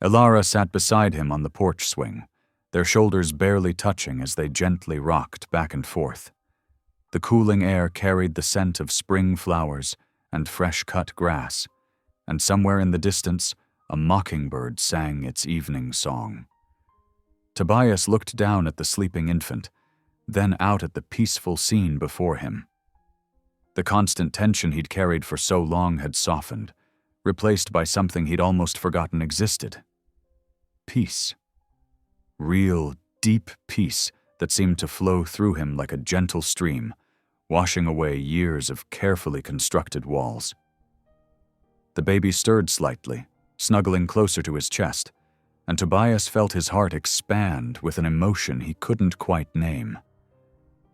Alara sat beside him on the porch swing, their shoulders barely touching as they gently rocked back and forth. The cooling air carried the scent of spring flowers and fresh-cut grass, and somewhere in the distance, a mockingbird sang its evening song. Tobias looked down at the sleeping infant, then out at the peaceful scene before him. The constant tension he'd carried for so long had softened, replaced by something he'd almost forgotten existed. Peace. Real, deep peace that seemed to flow through him like a gentle stream, washing away years of carefully constructed walls. The baby stirred slightly, snuggling closer to his chest, and Tobias felt his heart expand with an emotion he couldn't quite name.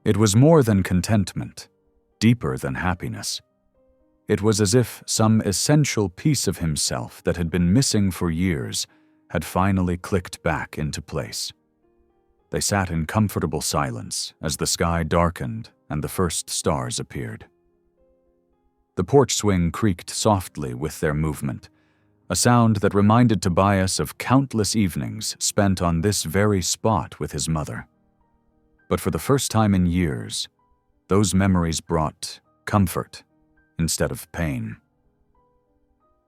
It was more than contentment, deeper than happiness. It was as if some essential piece of himself that had been missing for years had finally clicked back into place. They sat in comfortable silence as the sky darkened and the first stars appeared. The porch swing creaked softly with their movement, a sound that reminded Tobias of countless evenings spent on this very spot with his mother. But for the first time in years, those memories brought comfort instead of pain.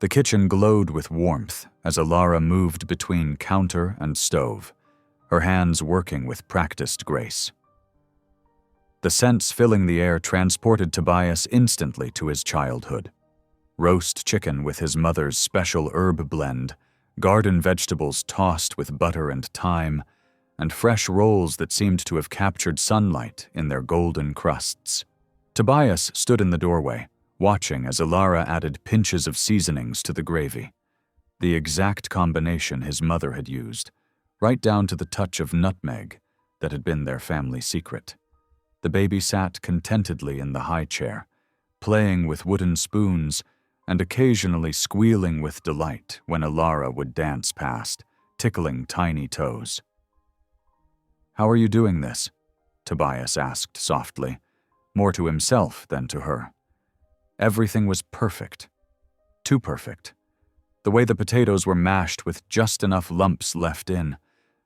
The kitchen glowed with warmth as Alara moved between counter and stove, her hands working with practiced grace. The scents filling the air transported Tobias instantly to his childhood. Roast chicken with his mother's special herb blend, garden vegetables tossed with butter and thyme, and fresh rolls that seemed to have captured sunlight in their golden crusts. Tobias stood in the doorway, watching as Alara added pinches of seasonings to the gravy, the exact combination his mother had used, right down to the touch of nutmeg that had been their family secret. The baby sat contentedly in the high chair, playing with wooden spoons and occasionally squealing with delight when Alara would dance past, tickling tiny toes. "How are you doing this?" Tobias asked softly, more to himself than to her. Everything was perfect. Too perfect. The way the potatoes were mashed with just enough lumps left in,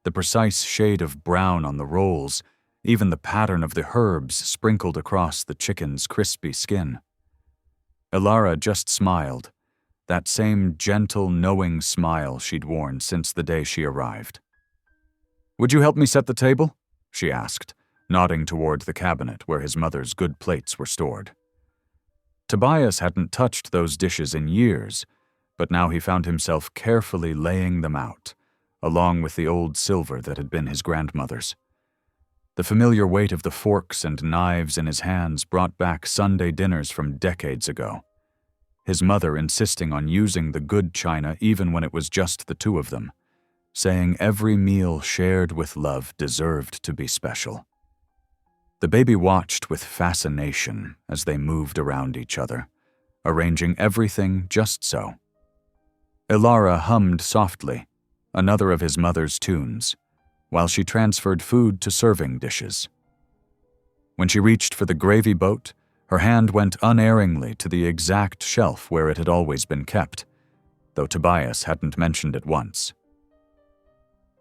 the precise shade of brown on the rolls, even the pattern of the herbs sprinkled across the chicken's crispy skin. Alara just smiled, that same gentle, knowing smile she'd worn since the day she arrived. "Would you help me set the table?" she asked, nodding toward the cabinet where his mother's good plates were stored. Tobias hadn't touched those dishes in years, but now he found himself carefully laying them out, along with the old silver that had been his grandmother's. The familiar weight of the forks and knives in his hands brought back Sunday dinners from decades ago, his mother insisting on using the good china even when it was just the two of them, saying every meal shared with love deserved to be special. The baby watched with fascination as they moved around each other, arranging everything just so. Alara hummed softly, another of his mother's tunes, while she transferred food to serving dishes. When she reached for the gravy boat, her hand went unerringly to the exact shelf where it had always been kept, though Tobias hadn't mentioned it once.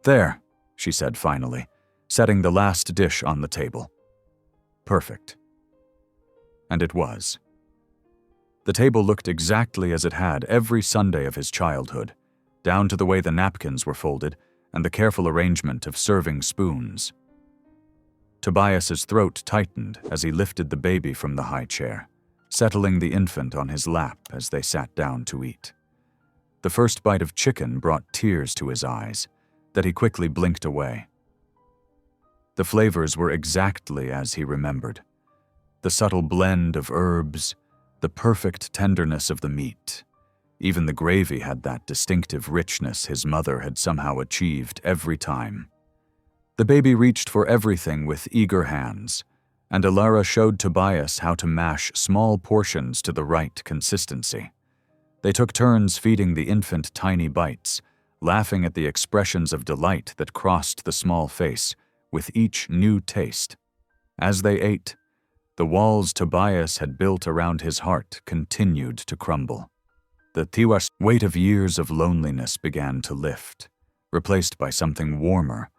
"There," she said finally, setting the last dish on the table. Perfect. And it was. The table looked exactly as it had every Sunday of his childhood, down to the way the napkins were folded and the careful arrangement of serving spoons. Tobias's throat tightened as he lifted the baby from the high chair, settling the infant on his lap as they sat down to eat. The first bite of chicken brought tears to his eyes, that he quickly blinked away. The flavors were exactly as he remembered. The subtle blend of herbs, the perfect tenderness of the meat. Even the gravy had that distinctive richness his mother had somehow achieved every time. The baby reached for everything with eager hands, and Alara showed Tobias how to mash small portions to the right consistency. They took turns feeding the infant tiny bites, laughing at the expressions of delight that crossed the small face with each new taste. As they ate, the walls Tobias had built around his heart continued to crumble. The Tiwa's weight of years of loneliness began to lift, replaced by something warmer,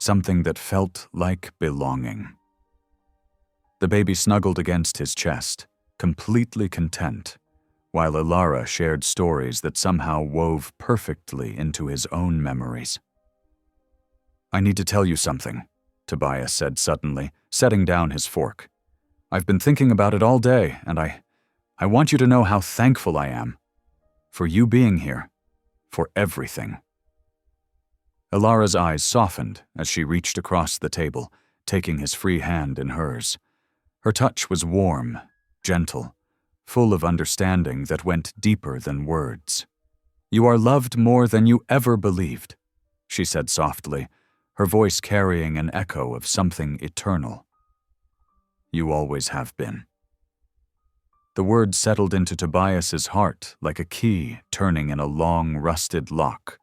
something that felt like belonging. The baby snuggled against his chest, completely content, while Alara shared stories that somehow wove perfectly into his own memories. "I need to tell you something," Tobias said suddenly, setting down his fork. "I've been thinking about it all day, and I want you to know how thankful I am. For you being here. For everything." Alara's eyes softened as she reached across the table, taking his free hand in hers. Her touch was warm, gentle, full of understanding that went deeper than words. "You are loved more than you ever believed," she said softly, her voice carrying an echo of something eternal. "You always have been." The words settled into Tobias's heart like a key turning in a long, rusted lock.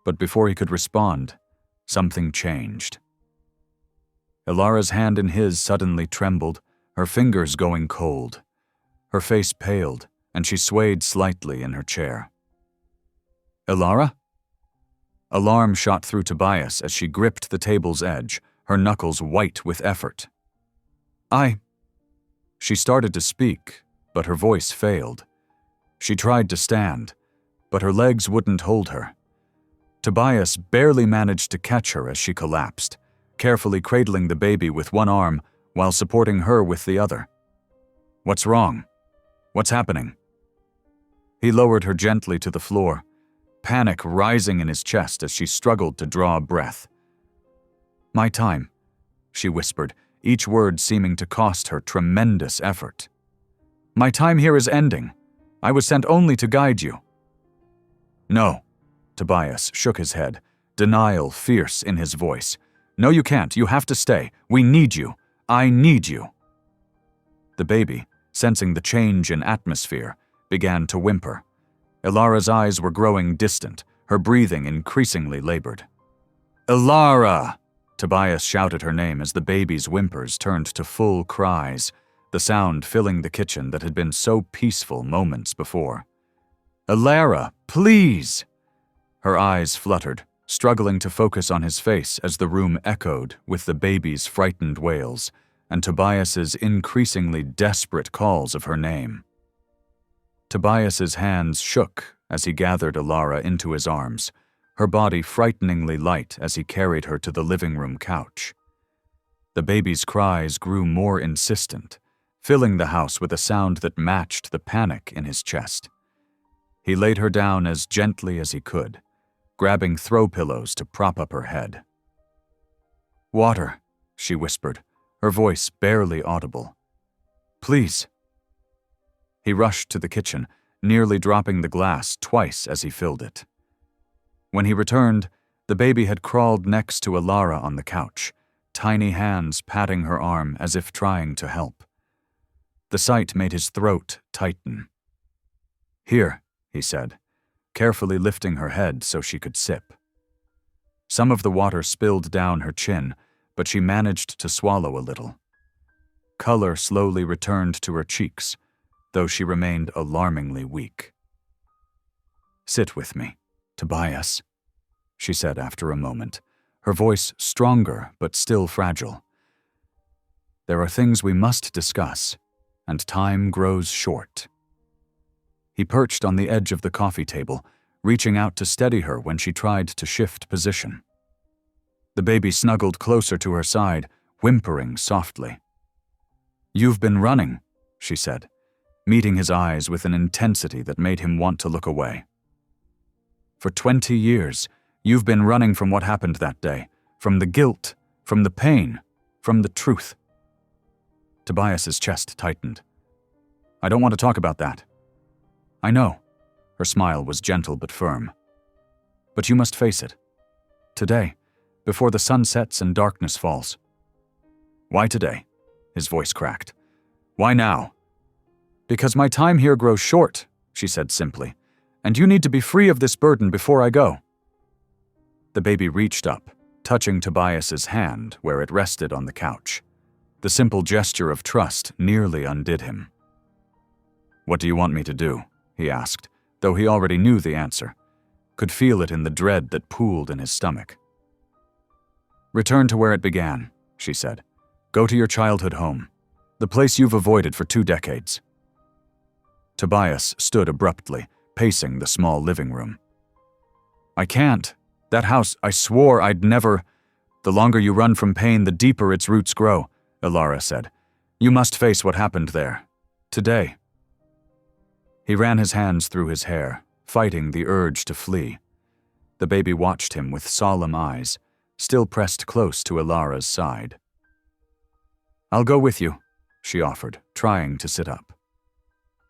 But before he could respond, something changed. Alara's hand in his suddenly trembled, her fingers going cold. Her face paled, and she swayed slightly in her chair. "Alara?" Alarm shot through Tobias as she gripped the table's edge, her knuckles white with effort. She started to speak, but her voice failed. She tried to stand, but her legs wouldn't hold her. Tobias barely managed to catch her as she collapsed, carefully cradling the baby with one arm while supporting her with the other. "What's wrong? What's happening?" He lowered her gently to the floor, panic rising in his chest as she struggled to draw a breath. "My time," she whispered, each word seeming to cost her tremendous effort. "My time here is ending. I was sent only to guide you." "No," Tobias shook his head, denial fierce in his voice. "No, you can't. You have to stay. We need you. I need you." The baby, sensing the change in atmosphere, began to whimper. Alara's eyes were growing distant, her breathing increasingly labored. "Alara!" Tobias shouted her name as the baby's whimpers turned to full cries, the sound filling the kitchen that had been so peaceful moments before. "Alara, please!" Her eyes fluttered, struggling to focus on his face as the room echoed with the baby's frightened wails and Tobias's increasingly desperate calls of her name. Tobias's hands shook as he gathered Alara into his arms, her body frighteningly light as he carried her to the living room couch. The baby's cries grew more insistent, filling the house with a sound that matched the panic in his chest. He laid her down as gently as he could, grabbing throw pillows to prop up her head. "Water," she whispered, her voice barely audible. "Please." He rushed to the kitchen, nearly dropping the glass twice as he filled it. When he returned, the baby had crawled next to Alara on the couch, tiny hands patting her arm as if trying to help. The sight made his throat tighten. "Here," he said, carefully lifting her head so she could sip. Some of the water spilled down her chin, but she managed to swallow a little. Color slowly returned to her cheeks, though she remained alarmingly weak. "Sit with me, Tobias," she said after a moment, her voice stronger but still fragile. "There are things we must discuss, and time grows short." He perched on the edge of the coffee table, reaching out to steady her when she tried to shift position. The baby snuggled closer to her side, whimpering softly. "You've been running," she said, meeting his eyes with an intensity that made him want to look away. "For 20 years, you've been running from what happened that day, from the guilt, from the pain, from the truth." Tobias's chest tightened. "I don't want to talk about that." "I know." Her smile was gentle but firm. "But you must face it. Today, before the sun sets and darkness falls." "Why today?" His voice cracked. "Why now?" "Because my time here grows short," she said simply, "and you need to be free of this burden before I go." The baby reached up, touching Tobias's hand where it rested on the couch. The simple gesture of trust nearly undid him. "What do you want me to do?" he asked, though he already knew the answer, could feel it in the dread that pooled in his stomach. "Return to where it began," she said. "Go to your childhood home, the place you've avoided for 2 decades. Tobias stood abruptly, pacing the small living room. "I can't. That house, I swore I'd never—" "The longer you run from pain, the deeper its roots grow," Ilara said. "You must face what happened there. Today." He ran his hands through his hair, fighting the urge to flee. The baby watched him with solemn eyes, still pressed close to Ilara's side. "I'll go with you," she offered, trying to sit up.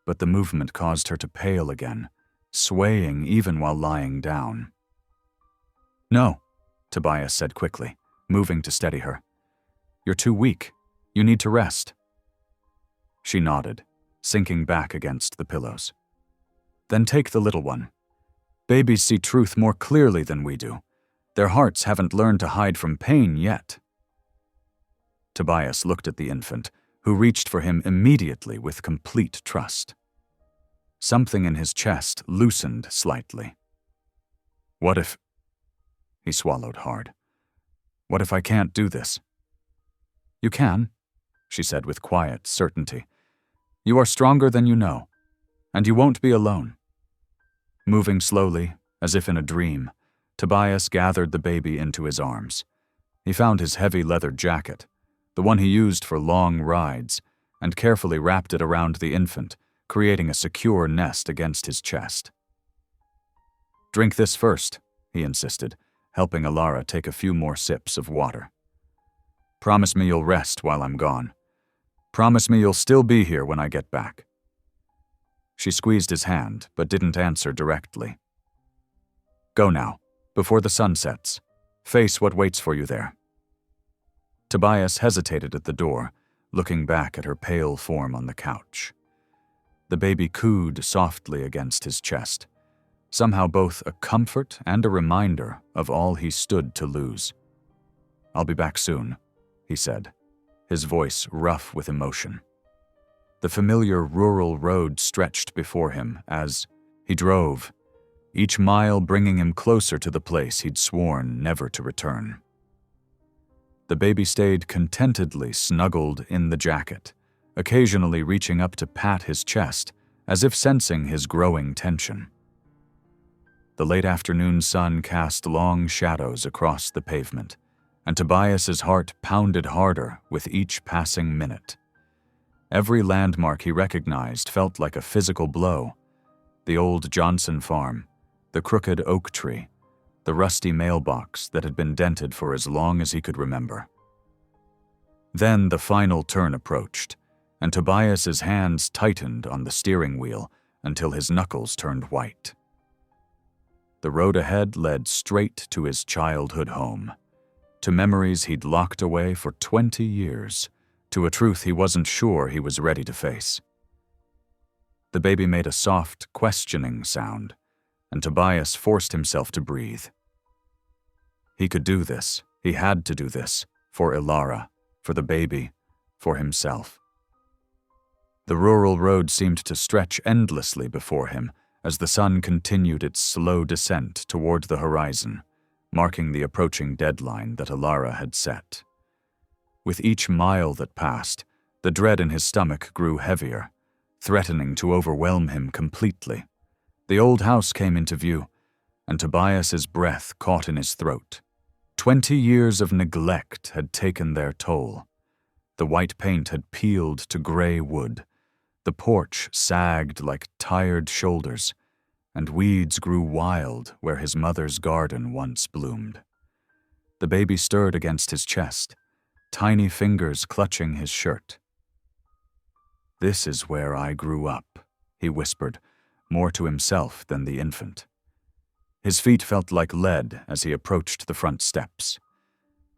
But the movement caused her to pale again, swaying even while lying down. "No," Tobias said quickly, moving to steady her. "You're too weak. You need to rest." She nodded, sinking back against the pillows. "Then take the little one. Babies see truth more clearly than we do. Their hearts haven't learned to hide from pain yet." Tobias looked at the infant, who reached for him immediately with complete trust. Something in his chest loosened slightly. "What if—" He swallowed hard. "What if I can't do this?" "You can," she said with quiet certainty. "You are stronger than you know, and you won't be alone." Moving slowly, as if in a dream, Tobias gathered the baby into his arms. He found his heavy leather jacket, the one he used for long rides, and carefully wrapped it around the infant, creating a secure nest against his chest. "Drink this first," he insisted, helping Ilara take a few more sips of water. "Promise me you'll rest while I'm gone. Promise me you'll still be here when I get back." She squeezed his hand, but didn't answer directly. "Go now, before the sun sets. Face what waits for you there." Tobias hesitated at the door, looking back at her pale form on the couch. The baby cooed softly against his chest, somehow both a comfort and a reminder of all he stood to lose. "I'll be back soon," he said, his voice rough with emotion. The familiar rural road stretched before him as he drove, each mile bringing him closer to the place he'd sworn never to return. The baby stayed contentedly snuggled in the jacket, occasionally reaching up to pat his chest, as if sensing his growing tension. The late afternoon sun cast long shadows across the pavement, and Tobias's heart pounded harder with each passing minute. Every landmark he recognized felt like a physical blow. The old Johnson farm, the crooked oak tree, the rusty mailbox that had been dented for as long as he could remember. Then the final turn approached, and Tobias's hands tightened on the steering wheel until his knuckles turned white. The road ahead led straight to his childhood home, to memories he'd locked away for 20 years, to a truth he wasn't sure he was ready to face. The baby made a soft, questioning sound, and Tobias forced himself to breathe. He could do this. He had to do this, for Ilara, for the baby, for himself. The rural road seemed to stretch endlessly before him as the sun continued its slow descent toward the horizon, marking the approaching deadline that Ilara had set. With each mile that passed, the dread in his stomach grew heavier, threatening to overwhelm him completely. The old house came into view, and Tobias's breath caught in his throat. 20 years of neglect had taken their toll. The white paint had peeled to gray wood. The porch sagged like tired shoulders, and weeds grew wild where his mother's garden once bloomed. The baby stirred against his chest, tiny fingers clutching his shirt. "This is where I grew up," he whispered, more to himself than the infant. His feet felt like lead as he approached the front steps.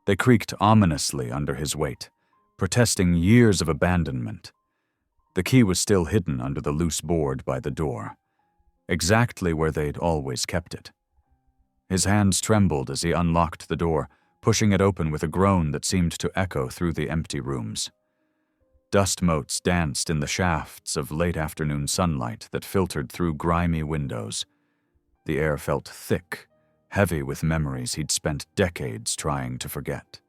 They creaked ominously under his weight, protesting years of abandonment. The key was still hidden under the loose board by the door, exactly where they'd always kept it. His hands trembled as he unlocked the door, pushing it open with a groan that seemed to echo through the empty rooms. Dust motes danced in the shafts of late afternoon sunlight that filtered through grimy windows. The air felt thick, heavy with memories he'd spent decades trying to forget.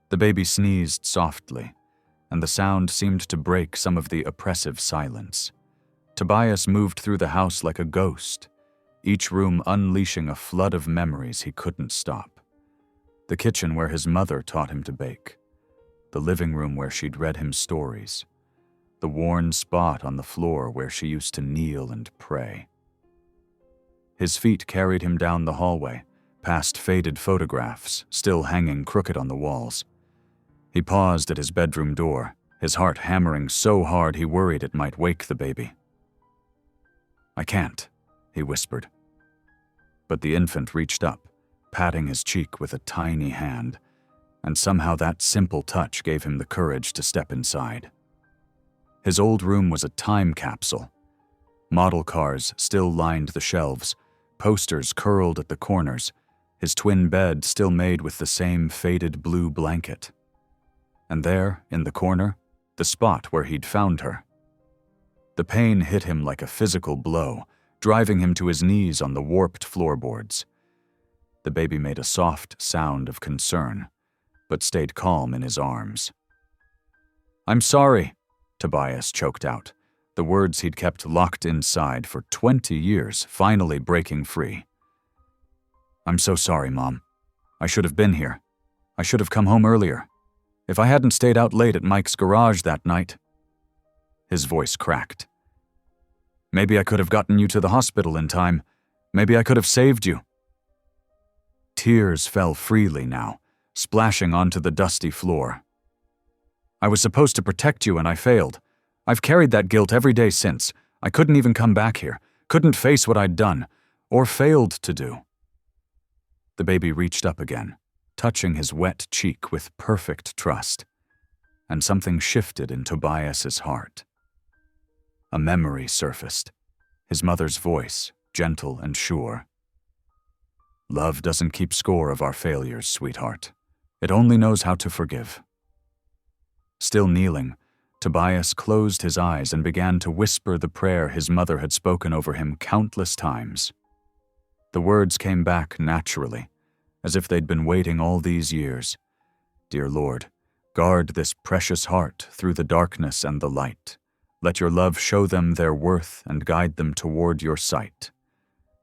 The baby sneezed softly, and the sound seemed to break some of the oppressive silence. Tobias moved through the house like a ghost, each room unleashing a flood of memories he couldn't stop. The kitchen where his mother taught him to bake, the living room where she'd read him stories, the worn spot on the floor where she used to kneel and pray. His feet carried him down the hallway, past faded photographs still hanging crooked on the walls. He paused at his bedroom door, his heart hammering so hard he worried it might wake the baby. "I can't," he whispered. But the infant reached up, patting his cheek with a tiny hand, and somehow that simple touch gave him the courage to step inside. His old room was a time capsule. Model cars still lined the shelves, posters curled at the corners, his twin bed still made with the same faded blue blanket. And there, in the corner, the spot where he'd found her. The pain hit him like a physical blow, driving him to his knees on the warped floorboards. The baby made a soft sound of concern, but stayed calm in his arms. "I'm sorry," Tobias choked out, the words he'd kept locked inside for 20 years finally breaking free. "I'm so sorry, Mom. I should have been here. I should have come home earlier. If I hadn't stayed out late at Mike's garage that night." His voice cracked. "Maybe I could have gotten you to the hospital in time. Maybe I could have saved you." Tears fell freely now, splashing onto the dusty floor. "I was supposed to protect you and I failed. I've carried that guilt every day since. I couldn't even come back here, couldn't face what I'd done, or failed to do." The baby reached up again, touching his wet cheek with perfect trust, and something shifted in Tobias's heart. A memory surfaced, his mother's voice, gentle and sure. "Love doesn't keep score of our failures, sweetheart. It only knows how to forgive." Still kneeling, Tobias closed his eyes and began to whisper the prayer his mother had spoken over him countless times. The words came back naturally, as if they'd been waiting all these years. "Dear Lord, guard this precious heart through the darkness and the light. Let your love show them their worth and guide them toward your sight.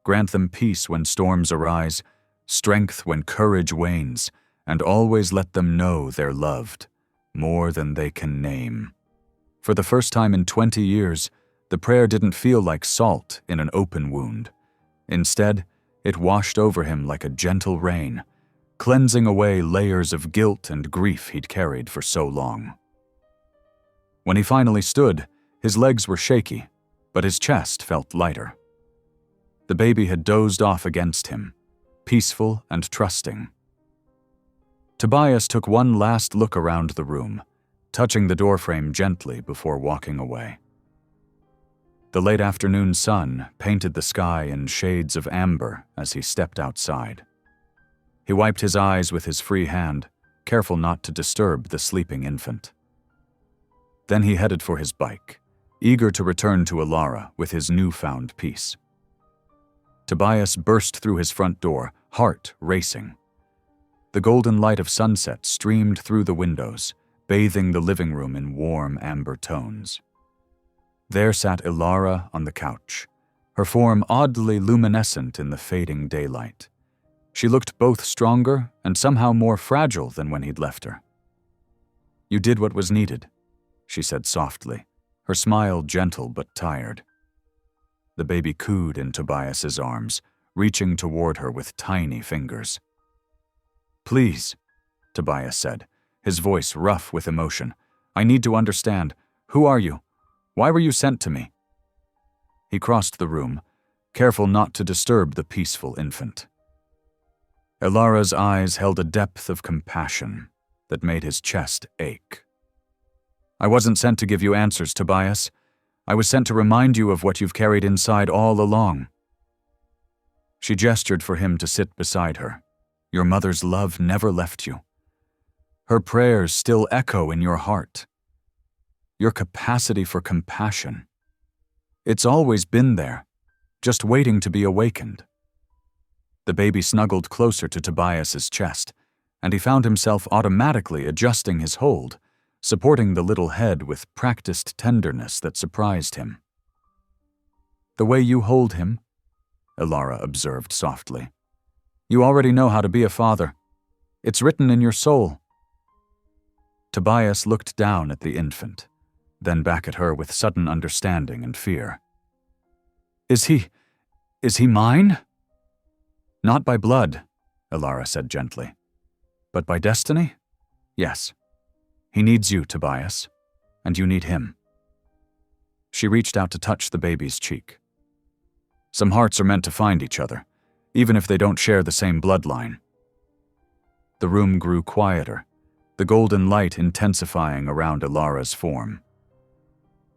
Grant them peace when storms arise, strength when courage wanes, and always let them know they're loved, more than they can name." For the first time in 20 years, the prayer didn't feel like salt in an open wound. Instead, it washed over him like a gentle rain, cleansing away layers of guilt and grief he'd carried for so long. When he finally stood, his legs were shaky, but his chest felt lighter. The baby had dozed off against him, peaceful and trusting. Tobias took one last look around the room, touching the doorframe gently before walking away. The late afternoon sun painted the sky in shades of amber as he stepped outside. He wiped his eyes with his free hand, careful not to disturb the sleeping infant. Then he headed for his bike, eager to return to Alara with his newfound peace. Tobias burst through his front door, heart racing. The golden light of sunset streamed through the windows, bathing the living room in warm amber tones. There sat Ilara on the couch, her form oddly luminescent in the fading daylight. She looked both stronger and somehow more fragile than when he'd left her. "You did what was needed," she said softly, her smile gentle but tired. The baby cooed in Tobias's arms, reaching toward her with tiny fingers. "Please," Tobias said, his voice rough with emotion. "I need to understand. Who are you? Why were you sent to me?" He crossed the room, careful not to disturb the peaceful infant. Ilara's eyes held a depth of compassion that made his chest ache. "I wasn't sent to give you answers, Tobias. I was sent to remind you of what you've carried inside all along." She gestured for him to sit beside her. "Your mother's love never left you. Her prayers still echo in your heart. Your capacity for compassion. It's always been there, just waiting to be awakened." The baby snuggled closer to Tobias's chest, and he found himself automatically adjusting his hold, supporting the little head with practiced tenderness that surprised him. "The way you hold him," Ilara observed softly. "You already know how to be a father. It's written in your soul." Tobias looked down at the infant, then back at her with sudden understanding and fear. Is he mine?" "Not by blood," Ilara said gently. "But by destiny? Yes. He needs you, Tobias, and you need him." She reached out to touch the baby's cheek. "Some hearts are meant to find each other, even if they don't share the same bloodline." The room grew quieter, the golden light intensifying around Ilara's form.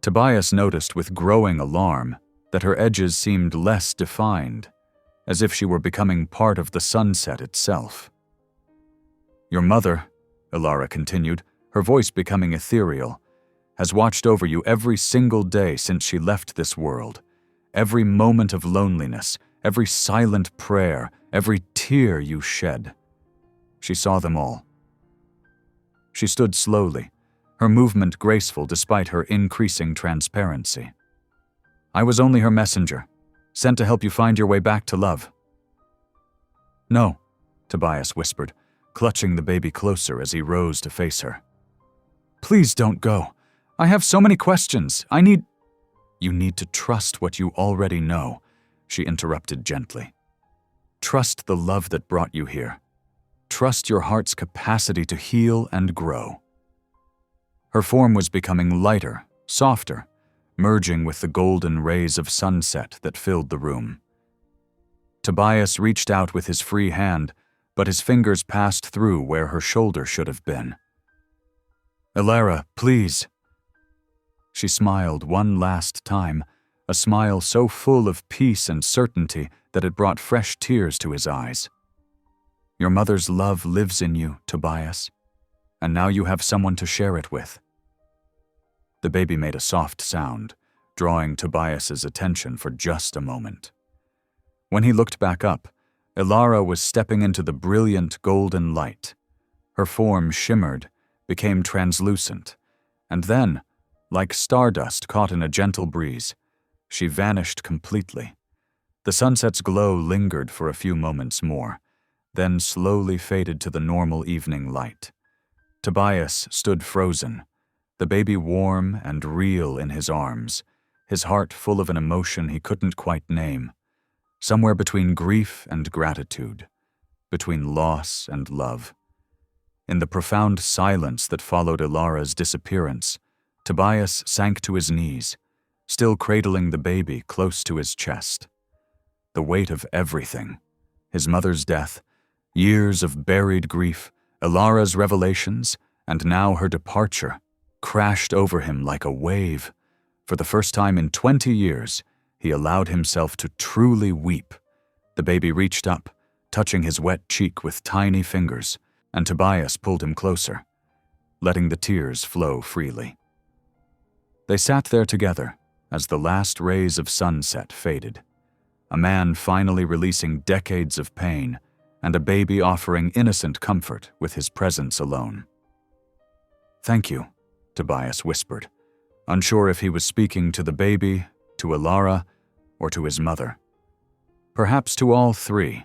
Tobias noticed with growing alarm that her edges seemed less defined, as if she were becoming part of the sunset itself. "Your mother," Ilara continued, her voice becoming ethereal, "has watched over you every single day since she left this world. Every moment of loneliness, every silent prayer, every tear you shed. She saw them all." She stood slowly, her movement graceful despite her increasing transparency. "I was only her messenger, sent to help you find your way back to love." "No," Tobias whispered, clutching the baby closer as he rose to face her. "Please don't go. I have so many questions. "You need to trust what you already know," she interrupted gently. "Trust the love that brought you here. Trust your heart's capacity to heal and grow." Her form was becoming lighter, softer, merging with the golden rays of sunset that filled the room. Tobias reached out with his free hand, but his fingers passed through where her shoulder should have been. "Ilara, please." She smiled one last time, a smile so full of peace and certainty that it brought fresh tears to his eyes. "Your mother's love lives in you, Tobias, and now you have someone to share it with." The baby made a soft sound, drawing Tobias's attention for just a moment. When he looked back up, Ilara was stepping into the brilliant golden light. Her form shimmered, became translucent, and then, like stardust caught in a gentle breeze, she vanished completely. The sunset's glow lingered for a few moments more, then slowly faded to the normal evening light. Tobias stood frozen, the baby warm and real in his arms, his heart full of an emotion he couldn't quite name, somewhere between grief and gratitude, between loss and love. In the profound silence that followed Ilara's disappearance, Tobias sank to his knees, still cradling the baby close to his chest. The weight of everything, his mother's death, years of buried grief, Ilara's revelations, and now her departure, crashed over him like a wave. For the first time in 20 years, he allowed himself to truly weep. The baby reached up, touching his wet cheek with tiny fingers, and Tobias pulled him closer, letting the tears flow freely. They sat there together as the last rays of sunset faded, a man finally releasing decades of pain, and a baby offering innocent comfort with his presence alone. "Thank you," Tobias whispered, unsure if he was speaking to the baby, to Ilara, or to his mother. Perhaps to all three.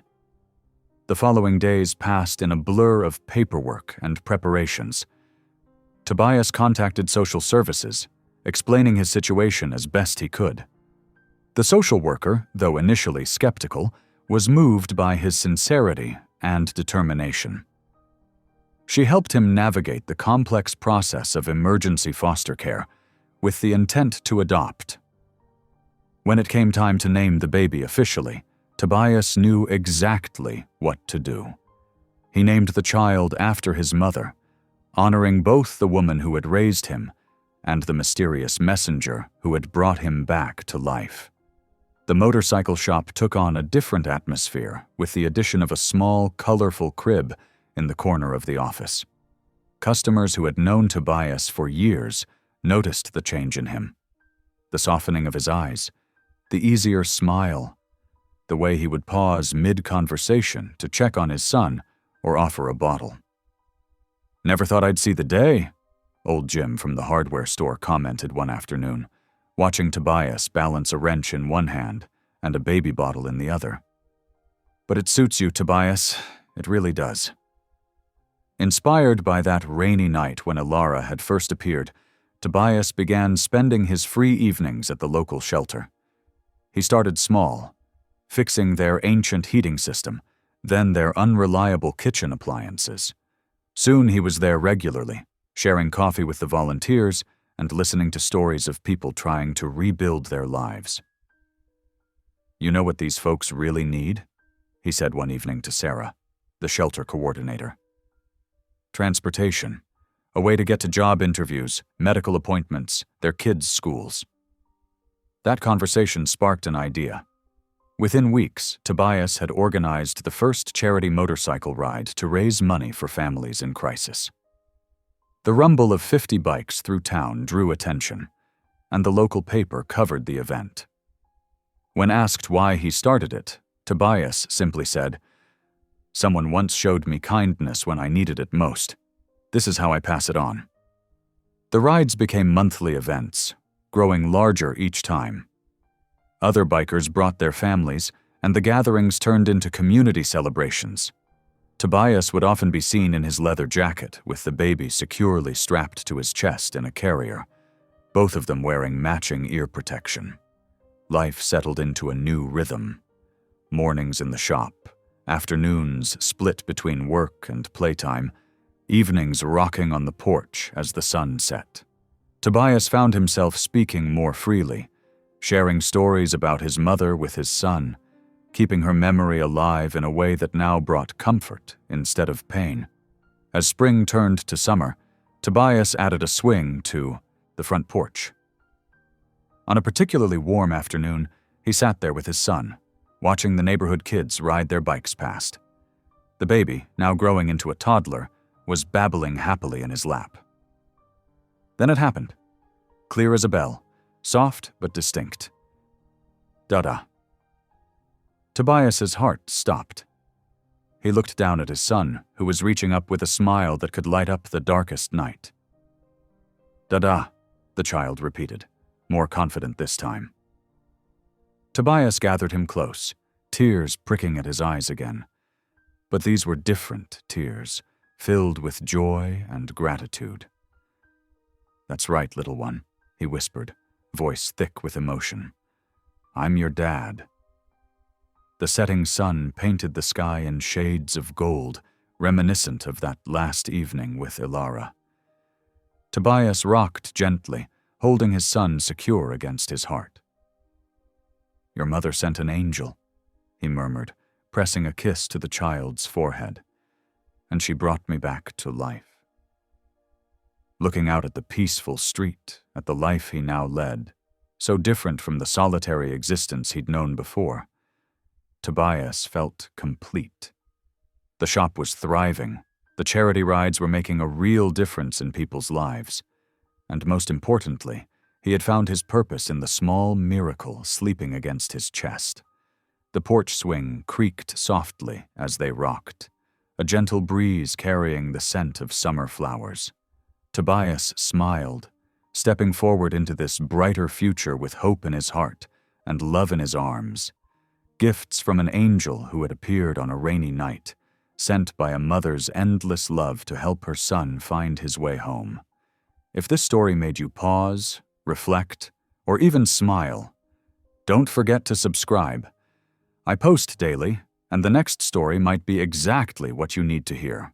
The following days passed in a blur of paperwork and preparations. Tobias contacted social services, explaining his situation as best he could. The social worker, though initially skeptical, was moved by his sincerity and determination. She helped him navigate the complex process of emergency foster care with the intent to adopt. When it came time to name the baby officially, Tobias knew exactly what to do. He named the child after his mother, honoring both the woman who had raised him and the mysterious messenger who had brought him back to life. The motorcycle shop took on a different atmosphere with the addition of a small, colorful crib in the corner of the office. Customers who had known Tobias for years noticed the change in him. The softening of his eyes, the easier smile, the way he would pause mid-conversation to check on his son or offer a bottle. "Never thought I'd see the day," old Jim from the hardware store commented one afternoon, watching Tobias balance a wrench in one hand and a baby bottle in the other. "But it suits you, Tobias. It really does." Inspired by that rainy night when Ilara had first appeared, Tobias began spending his free evenings at the local shelter. He started small, fixing their ancient heating system, then their unreliable kitchen appliances. Soon he was there regularly, sharing coffee with the volunteers and listening to stories of people trying to rebuild their lives. "You know what these folks really need?" he said one evening to Sarah, the shelter coordinator. "Transportation, a way to get to job interviews, medical appointments, their kids' schools." That conversation sparked an idea. Within weeks, Tobias had organized the first charity motorcycle ride to raise money for families in crisis. The rumble of 50 bikes through town drew attention, and the local paper covered the event. When asked why he started it, Tobias simply said, "Someone once showed me kindness when I needed it most. This is how I pass it on." The rides became monthly events, growing larger each time. Other bikers brought their families, and the gatherings turned into community celebrations. Tobias would often be seen in his leather jacket with the baby securely strapped to his chest in a carrier, both of them wearing matching ear protection. Life settled into a new rhythm. Mornings in the shop, afternoons split between work and playtime, evenings rocking on the porch as the sun set. Tobias found himself speaking more freely, sharing stories about his mother with his son, keeping her memory alive in a way that now brought comfort instead of pain. As spring turned to summer, Tobias added a swing to the front porch. On a particularly warm afternoon, he sat there with his son, watching the neighborhood kids ride their bikes past. The baby, now growing into a toddler, was babbling happily in his lap. Then it happened, clear as a bell, soft but distinct. "Dada." Tobias's heart stopped. He looked down at his son, who was reaching up with a smile that could light up the darkest night. "Dada," the child repeated, more confident this time. Tobias gathered him close, tears pricking at his eyes again. But these were different tears, filled with joy and gratitude. "That's right, little one," he whispered, voice thick with emotion. "I'm your dad." The setting sun painted the sky in shades of gold, reminiscent of that last evening with Ilara. Tobias rocked gently, holding his son secure against his heart. "Your mother sent an angel," he murmured, pressing a kiss to the child's forehead. "And she brought me back to life." Looking out at the peaceful street, at the life he now led, so different from the solitary existence he'd known before, Tobias felt complete. The shop was thriving, the charity rides were making a real difference in people's lives, and most importantly, he had found his purpose in the small miracle sleeping against his chest. The porch swing creaked softly as they rocked, a gentle breeze carrying the scent of summer flowers. Tobias smiled, stepping forward into this brighter future with hope in his heart and love in his arms. Gifts from an angel who had appeared on a rainy night, sent by a mother's endless love to help her son find his way home. If this story made you pause, reflect, or even smile, don't forget to subscribe. I post daily, and the next story might be exactly what you need to hear.